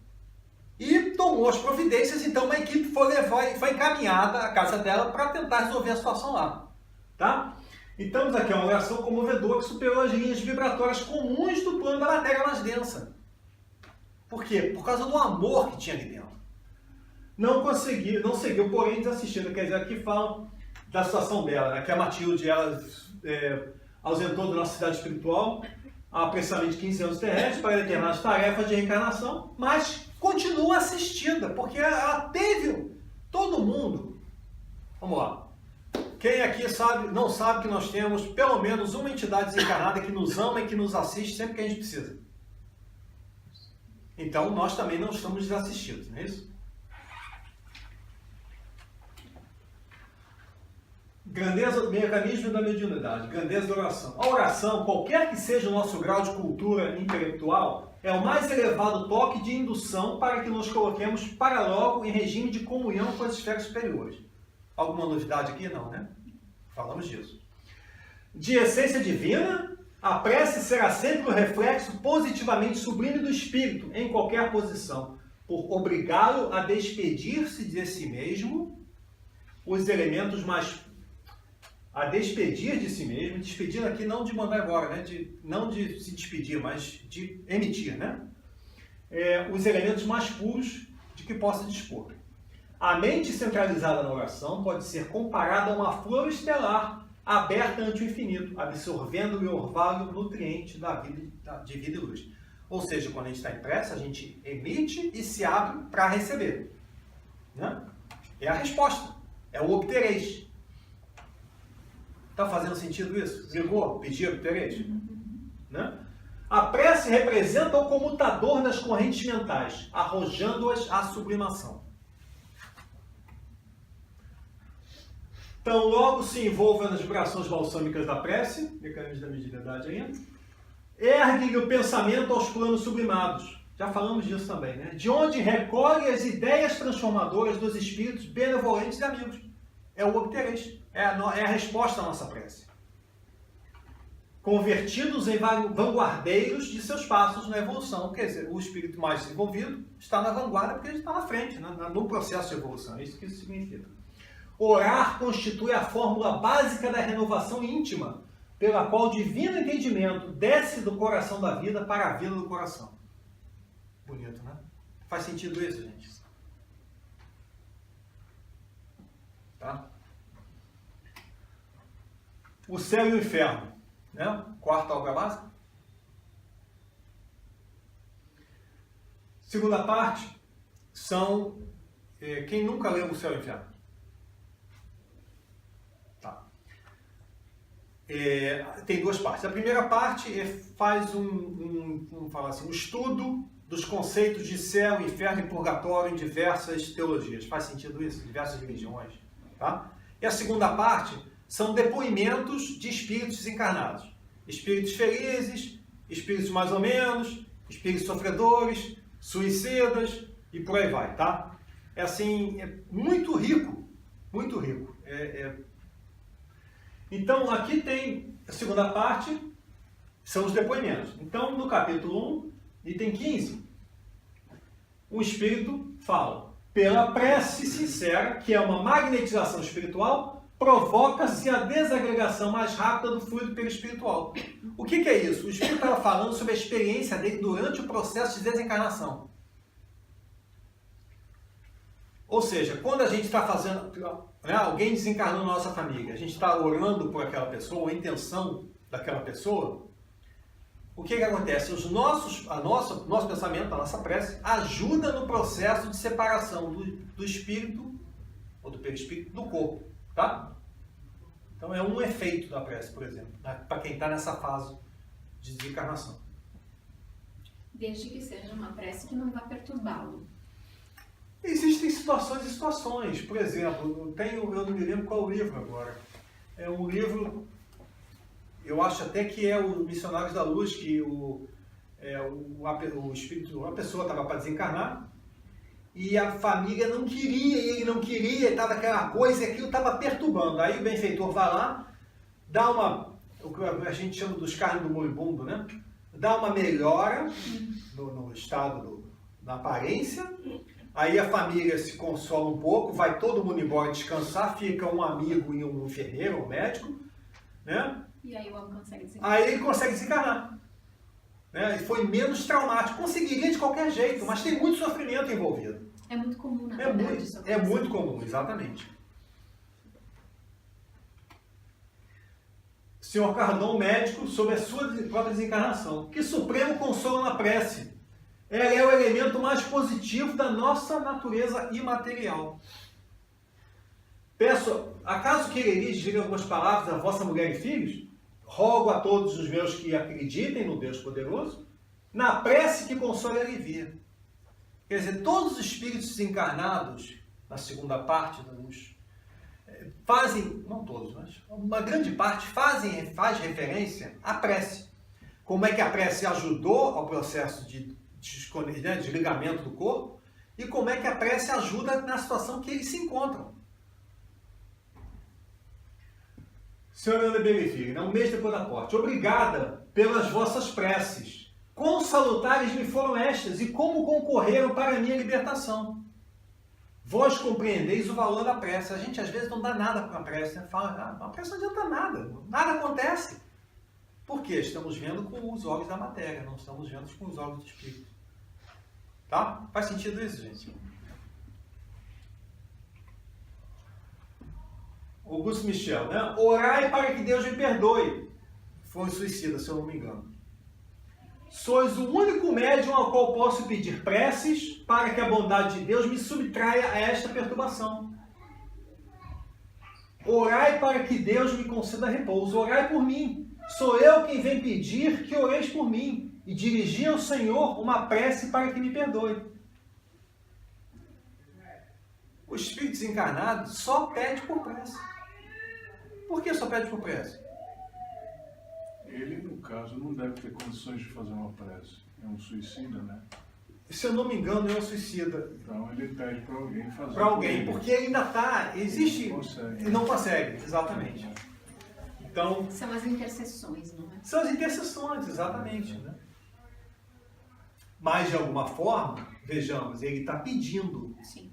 E tomou as providências, então uma equipe foi encaminhada à casa dela para tentar resolver a situação lá. Tá? Então, temos aqui uma oração comovedora que superou as linhas vibratórias comuns do plano da matéria mais densa. Por quê? Por causa do amor que tinha ali dentro. Não seguiu, porém, desassistida. Quer dizer, aqui falam da situação dela, né? Que a Matilde, ela ausentou da nossa cidade espiritual há precisamente 15 anos terrestres para determinadas tarefas de reencarnação, mas continua assistida, porque ela teve todo mundo. Vamos lá. Quem aqui não sabe que nós temos pelo menos uma entidade desencarnada que nos ama e que nos assiste sempre que a gente precisa. Então nós também não estamos desassistidos, não é isso? Grandeza do mecanismo da mediunidade, grandeza da oração. A oração, qualquer que seja o nosso grau de cultura intelectual, é o mais elevado toque de indução para que nos coloquemos para logo em regime de comunhão com as esferas superiores. Alguma novidade aqui? Não, né? Falamos disso. De essência divina, a prece será sempre o reflexo positivamente sublime do espírito, em qualquer posição, por obrigá-lo a despedir-se de si mesmo, os elementos mais... a despedir de si mesmo, despedindo aqui não de mandar embora, né? Não de se despedir, mas de emitir, né? Os elementos mais puros de que possa dispor. A mente centralizada na oração pode ser comparada a uma flor estelar aberta ante o infinito, absorvendo o orvalho nutriente de vida e luz. Ou seja, quando a gente está em prece, a gente emite e se abre para receber. Né? É a resposta, é o obtereis. Está fazendo sentido isso? Ligou? Pedir obtereis? Né? A prece representa o comutador das correntes mentais, arrojando-as à sublimação. Então, logo se envolva nas vibrações balsâmicas da prece, mecanismo da mediunidade ainda, ergue o pensamento aos planos sublimados. Já falamos disso também, né? De onde recolhe as ideias transformadoras dos espíritos benevolentes e amigos. É o obtereis. É a resposta à nossa prece. Convertidos em vanguardeiros de seus passos na evolução. Quer dizer, o espírito mais desenvolvido está na vanguarda porque ele está na frente, né? No processo de evolução. É isso que isso significa. Orar constitui a fórmula básica da renovação íntima, pela qual o divino entendimento desce do coração da vida para a vida do coração. Bonito, né? Faz sentido isso, gente? Tá? O céu e o inferno, né? Quarta obra básica. Segunda parte são quem nunca leu o céu e o inferno. Tá. Tem duas partes. A primeira parte faz vamos falar assim, um estudo dos conceitos de céu, inferno e purgatório em diversas teologias. Faz sentido isso? Diversas religiões. Tá? E a segunda parte são depoimentos de espíritos desencarnados. Espíritos felizes, espíritos mais ou menos, espíritos sofredores, suicidas e por aí vai. Tá? É assim, é muito rico. Muito rico. Então, aqui tem a segunda parte, são os depoimentos. Então, no capítulo 1, item 15, o Espírito fala: pela prece sincera, que é uma magnetização espiritual, provoca-se a desagregação mais rápida do fluido perispiritual. O que é isso? O Espírito estava falando sobre a experiência dele durante o processo de desencarnação. Ou seja, quando a gente está fazendo, né, alguém desencarnou na nossa família, a gente está orando por aquela pessoa, a intenção daquela pessoa, o que acontece? Nosso pensamento, a nossa prece, ajuda no processo de separação do espírito, ou do perispírito, do corpo. Tá? Então é um efeito da prece, por exemplo, para quem está nessa fase de desencarnação. Desde que seja uma prece que não vá perturbá-lo. Existem situações e situações. Por exemplo, eu não me lembro qual o livro agora. É um livro, eu acho até que é o Missionários da Luz, que o espírito, uma pessoa estava para desencarnar e a família não queria, e ele não queria, estava aquela coisa e aquilo estava perturbando. Aí o benfeitor vai lá, dá o que a gente chama dos carnes do moribundo, né? Dá uma melhora no estado da aparência. Aí a família se consola um pouco, vai todo mundo embora descansar, fica um amigo e um enfermeiro, um médico, né? E aí o homem consegue desencarnar. Aí ele consegue desencarnar. Né? E foi menos traumático. Conseguiria de qualquer jeito, mas tem muito sofrimento envolvido. É muito comum, na verdade. É muito comum, exatamente. Senhor Cardon, médico, sobre a sua própria desencarnação. Que supremo consolo na prece. Ela é o elemento mais positivo da nossa natureza imaterial. Peço, acaso quereis dizer algumas palavras à vossa mulher e filhos? Rogo a todos os meus que acreditem no Deus poderoso, na prece que consola e alivia. Quer dizer, todos os espíritos desencarnados, na segunda parte, fazem, não todos, mas uma grande parte faz referência à prece. Como é que a prece ajudou ao processo de desligamento do corpo e como é que a prece ajuda na situação que eles se encontram. Senhora Ana Benefício, um mês depois da morte, obrigada pelas vossas preces. Quão salutares me foram estas e como concorreram para a minha libertação. Vós compreendeis o valor da prece. A gente às vezes não dá nada para a prece, né? Fala, a prece não adianta nada, nada acontece. Por quê? Estamos vendo com os olhos da matéria, não estamos vendo com os olhos do espírito. Tá? Faz sentido isso, gente? Augusto Michel, né? Orai para que Deus me perdoe. Foi um suicida, se eu não me engano. Sois o único médium ao qual posso pedir preces para que a bondade de Deus me subtraia a esta perturbação. Orai para que Deus me conceda repouso. Orai por mim. sou eu quem vem pedir que oreis por mim e dirigir ao Senhor uma prece para que me perdoe. O espírito desencarnado só pede por prece. Por que só pede por prece? Ele, no caso, não deve ter condições de fazer uma prece. É um suicida, né? Se eu não me engano, é um suicida. Então ele pede para alguém fazer. Para alguém, porque ainda está, existe... Não consegue. Não consegue, exatamente. Então, São as intercessões, não é? são as intercessões, exatamente. Né? Mas, de alguma forma, vejamos, ele está pedindo. Sim.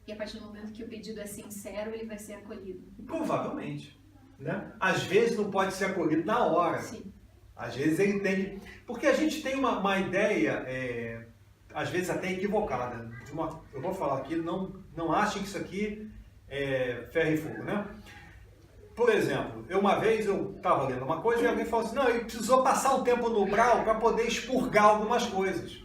E a partir do momento que o pedido é sincero, ele vai ser acolhido. Provavelmente. Né? Às vezes não pode ser acolhido na hora. Sim. Às vezes ele tem... Porque a gente tem uma ideia, às vezes até equivocada. Eu vou falar aqui, não achem que isso aqui é ferro e fogo, né? Por exemplo, uma vez eu estava lendo uma coisa e alguém falou assim, não, ele precisou passar um tempo no umbral para poder expurgar algumas coisas.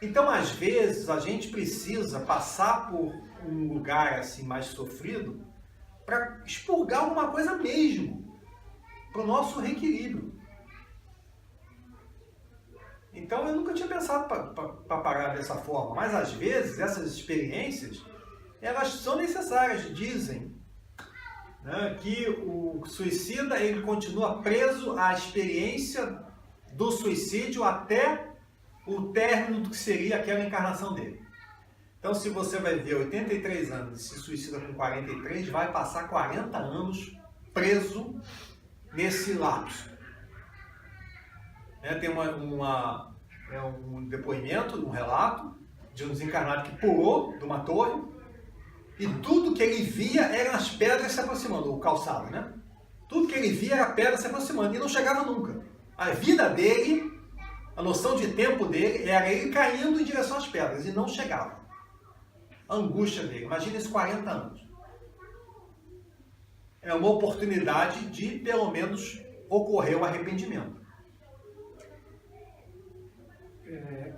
Então, às vezes, a gente precisa passar por um lugar assim mais sofrido para expurgar alguma coisa mesmo, para o nosso reequilíbrio. Então, eu nunca tinha pensado para parar dessa forma, mas às vezes essas experiências, elas são necessárias. Dizem, né, que o suicida ele continua preso à experiência do suicídio até o término do que seria aquela encarnação dele. Então, se você vai ver 83 anos e se suicida com 43, vai passar 40 anos preso nesse lapso. Tem um depoimento, um relato de um desencarnado que pulou de uma torre e tudo que ele via eram as pedras se aproximando, o calçado, né? Tudo que ele via era pedra se aproximando e não chegava nunca. A vida dele, a noção de tempo dele era ele caindo em direção às pedras e não chegava. A angústia dele, imagina esses 40 anos. É uma oportunidade de, pelo menos, ocorrer o arrependimento.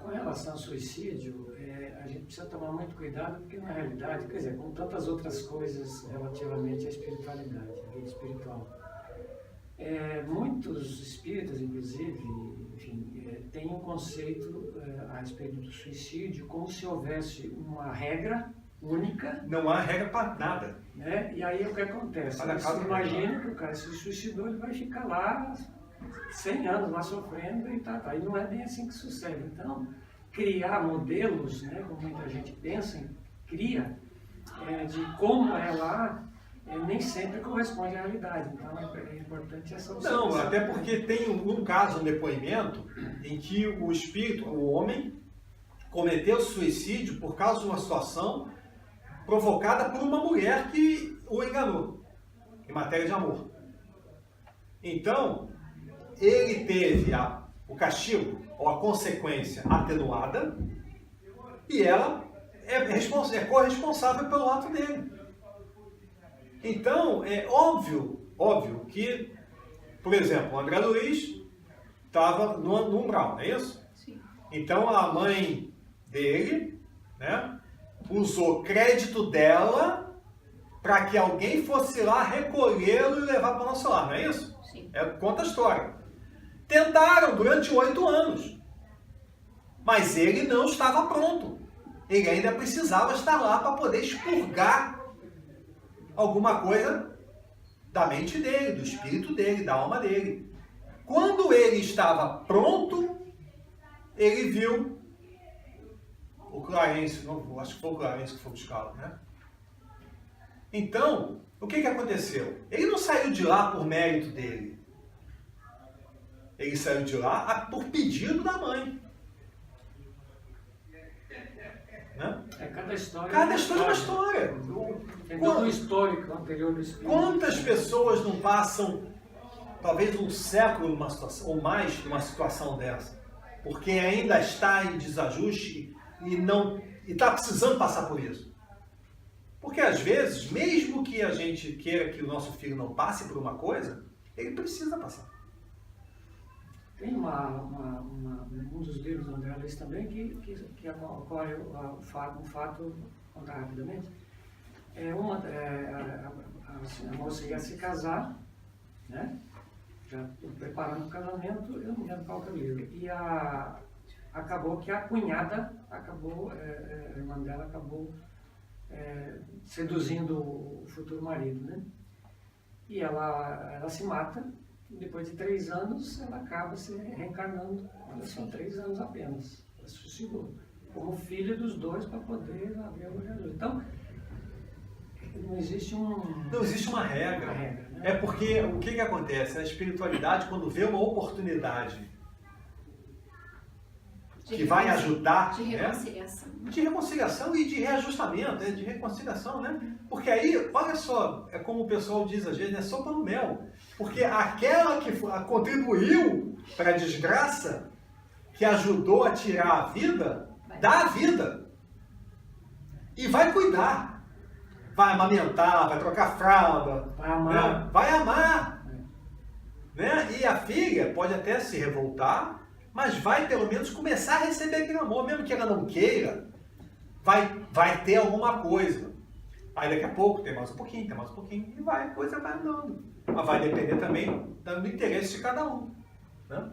Com relação ao suicídio, a gente precisa tomar muito cuidado, porque na realidade, quer dizer, como tantas outras coisas relativamente à espiritualidade, à vida espiritual, muitos espíritas, inclusive, enfim, têm um conceito a respeito do suicídio como se houvesse uma regra única. Não há regra para nada. Né? E aí o que acontece? Você imagina que o cara se suicidou, ele vai ficar lá 100 anos lá sofrendo e tá. E não é bem assim que sucede. Então, criar modelos, né, como muita gente pensa, cria, de como é lá, nem sempre corresponde à realidade. Então, é importante essa observação. Não, até porque tem um caso, um depoimento, em que o espírito, o homem, cometeu suicídio por causa de uma situação provocada por uma mulher que o enganou, em matéria de amor. Então, ele teve o castigo, ou a consequência atenuada, e ela é corresponsável pelo ato dele. Então, é óbvio que, por exemplo, o André Luiz estava no umbral, não é isso? Sim. Então, a mãe dele, né, usou crédito dela para que alguém fosse lá recolhê-lo e levar para o nosso lar, não é isso? Sim. Conta a história. Tentaram durante 8 anos, mas ele não estava pronto. Ele ainda precisava estar lá para poder expurgar alguma coisa da mente dele, do espírito dele, da alma dele. Quando ele estava pronto, ele viu o Clarence, não, acho que foi o Clarence que foi buscá-lo, né? Então, o que aconteceu? Ele não saiu de lá por mérito dele. Ele saiu de lá por pedido da mãe. Né? Cada história é uma história. Tem todo um histórico anterior do espírito. Quantas pessoas não passam, talvez um século numa situação, ou mais numa situação dessa? Porque ainda está em desajuste e está precisando passar por isso. Porque às vezes, mesmo que a gente queira que o nosso filho não passe por uma coisa, ele precisa passar. Tem um dos livros do André Luiz também que ocorre um fato, vou contar rapidamente. A moça ia se casar, né? já preparando o casamento, eu não lembro qual que é o livro. E acabou que a cunhada acabou, a irmã dela acabou seduzindo o futuro marido, né? E ela se mata, e depois de 3 anos ela acaba se reencarnando, olha só, 3 anos apenas, ela se suicidou, como filha dos dois para poder haver o Jesus. Então, não existe Não existe uma regra. né? É porque o que acontece? A espiritualidade, quando vê uma oportunidade que vai ajudar, De né? reconciliação. De reconciliação e de reajustamento, né? De reconciliação, né? Porque aí, olha só, é como o pessoal diz às vezes, é sopa no mel. Porque aquela que contribuiu para a desgraça, que ajudou a tirar a vida, dá a vida. E vai cuidar. Vai amamentar, vai trocar fralda, Vai amar. né? Vai amar. Né? E a filha pode até se revoltar, mas vai pelo menos começar a receber aquele amor, mesmo que ela não queira, vai ter alguma coisa. Aí daqui a pouco tem mais um pouquinho, e vai, a coisa vai andando. Mas vai depender também do interesse de cada um. Né?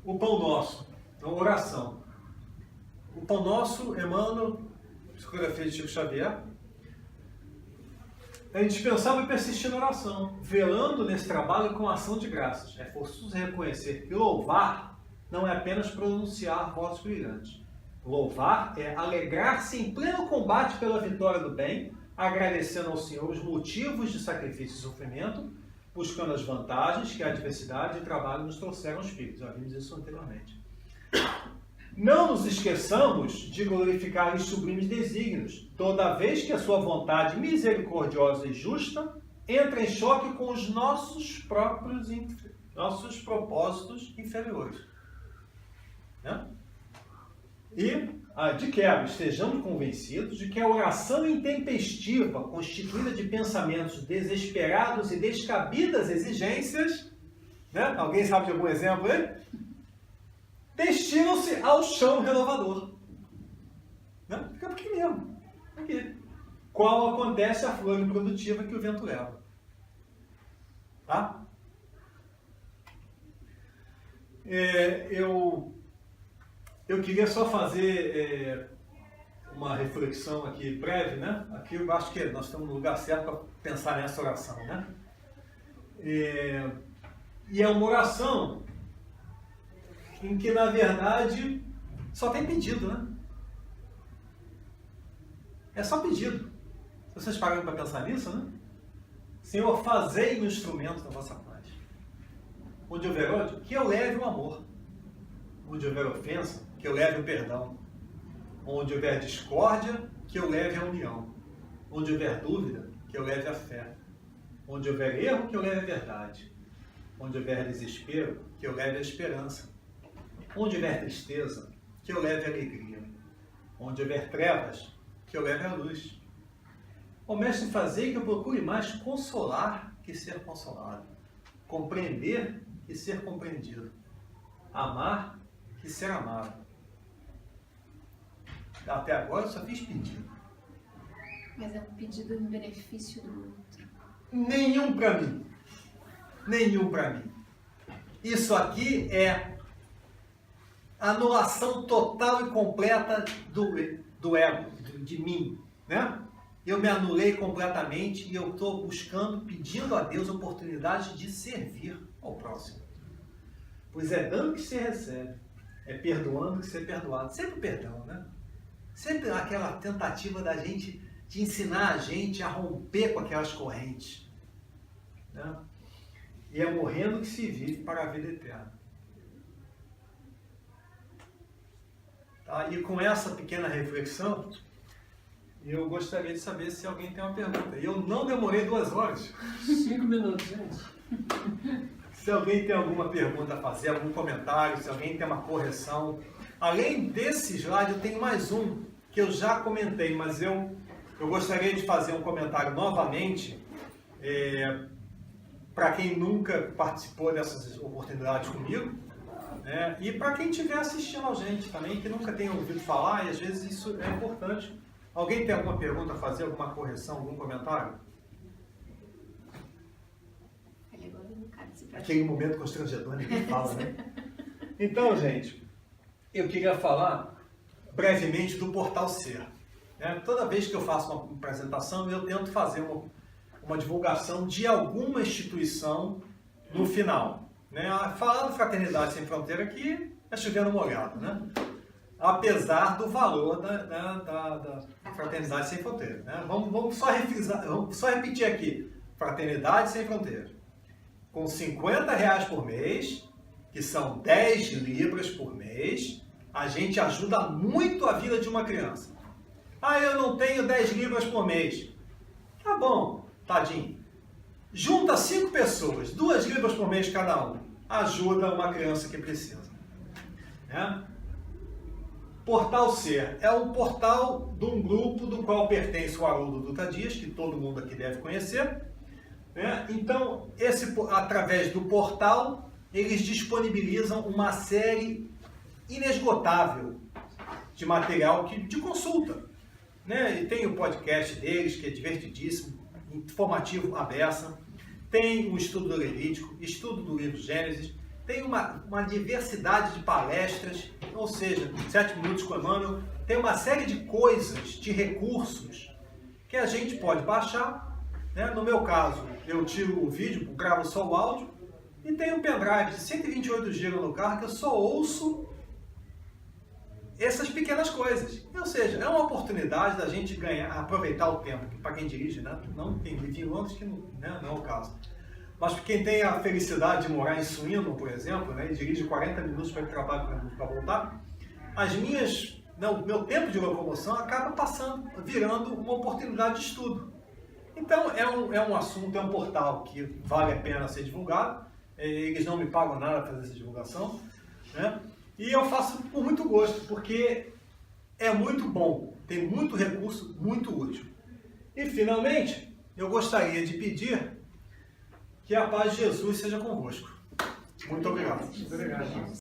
O pão nosso, então, oração. O pão nosso, Emmanuel, psicografia de Chico Xavier, é indispensável persistir na oração, velando nesse trabalho com ação de graças. É forçoso reconhecer que louvar não é apenas pronunciar votos brilhantes. Louvar é alegrar-se em pleno combate pela vitória do bem, agradecendo ao Senhor os motivos de sacrifício e sofrimento, buscando as vantagens que a adversidade e trabalho nos trouxeram aos espíritos. Já vimos isso anteriormente. Não nos esqueçamos de glorificar os sublimes desígnios, toda vez que a sua vontade misericordiosa e justa entra em choque com os nossos propósitos inferiores. Né? E, de quebra, estejamos convencidos de que a oração intempestiva, constituída de pensamentos desesperados e descabidas exigências, né? Alguém sabe de algum exemplo aí? Destinam-se ao chão renovador. Né? Fica pequenininho. Aqui. Qual acontece a flor improdutiva que o vento leva. Tá? Eu queria só fazer uma reflexão aqui breve, né? Aqui eu acho que nós estamos no lugar certo para pensar nessa oração, né? E é uma oração em que, na verdade, só tem pedido, né? É só pedido. Vocês pararam para pensar nisso, né? Senhor, fazei um instrumento da vossa paz. Onde houver ódio, que eu leve o amor. Onde houver ofensa, que eu leve o perdão. Onde houver discórdia, que eu leve a união. Onde houver dúvida, que eu leve a fé. Onde houver erro, que eu leve a verdade. Onde houver desespero, que eu leve a esperança. Onde houver tristeza, que eu leve a alegria. Onde houver trevas, que eu leve a luz. Ó Mestre, fazei que eu procure mais consolar que ser consolado. Compreender que ser compreendido. Amar que ser amado. Até agora eu só fiz pedido. Mas é um pedido em benefício do outro. Nenhum para mim. Nenhum para mim. Isso aqui é anulação total e completa do ego, de mim, né? Eu me anulei completamente e eu estou buscando, pedindo a Deus a oportunidade de servir ao próximo. Pois é dando que se recebe, é perdoando que se é perdoado. Sempre perdão, né? Sempre aquela tentativa da gente, de ensinar a gente a romper com aquelas correntes, né? E é morrendo que se vive para a vida eterna. Tá? E com essa pequena reflexão, eu gostaria de saber se alguém tem uma pergunta. Eu não demorei 2 horas. 5 minutos, gente. Se alguém tem alguma pergunta a fazer, algum comentário, se alguém tem uma correção. Além desse slide, eu tenho mais um que eu já comentei, mas eu gostaria de fazer um comentário novamente para quem nunca participou dessas oportunidades comigo, né? E para quem estiver assistindo a gente também, que nunca tenha ouvido falar, e às vezes isso é importante. Alguém tem alguma pergunta a fazer, alguma correção, algum comentário? participar. Aquele momento constrangedor, ninguém fala, né? Então, gente, eu queria falar brevemente do Portal Ser. Né? Toda vez que eu faço uma apresentação, eu tento fazer uma divulgação de alguma instituição no final. Né? Falar do Fraternidade Sem Fronteira aqui é chovendo molhado, né? Apesar do valor da Fraternidade Sem Fronteira. Né? Vamos só repetir aqui. Fraternidade Sem Fronteira. Com R$50 por mês, que são 10 libras por mês, a gente ajuda muito a vida de uma criança. Ah, eu não tenho 10 libras por mês. Tá bom, tadinho. Junta 5 pessoas, 2 libras por mês cada um. Ajuda uma criança que precisa. Né? Portal Ser é um portal de um grupo do qual pertence o Haroldo Dutra Dias, que todo mundo aqui deve conhecer. Né? Então, através do portal, eles disponibilizam uma série inesgotável de material de consulta. Né? E tem o podcast deles, que é divertidíssimo, informativo, à beça. Tem o estudo do Levítico, estudo do livro Gênesis. Tem uma diversidade de palestras, ou seja, 7 minutos com Emmanuel. Tem uma série de coisas, de recursos, que a gente pode baixar. Né? No meu caso, eu tiro o vídeo, gravo só o áudio, e tenho um pendrive de 128 GB no carro que eu só ouço essas pequenas coisas. Ou seja, é uma oportunidade da gente aproveitar o tempo, para quem dirige, né? Não tem vivi em Londres, que não é o caso. Mas quem tem a felicidade de morar em Swindon, por exemplo, né, e dirige 40 minutos para ir para o trabalho para voltar, meu tempo de locomoção acaba virando uma oportunidade de estudo. Então, é um assunto, é um portal que vale a pena ser divulgado. Eles não me pagam nada para fazer essa divulgação. Né? E eu faço por muito gosto, porque é muito bom, tem muito recurso, muito útil. E, finalmente, eu gostaria de pedir que a paz de Jesus seja convosco. Muito obrigado. Obrigado.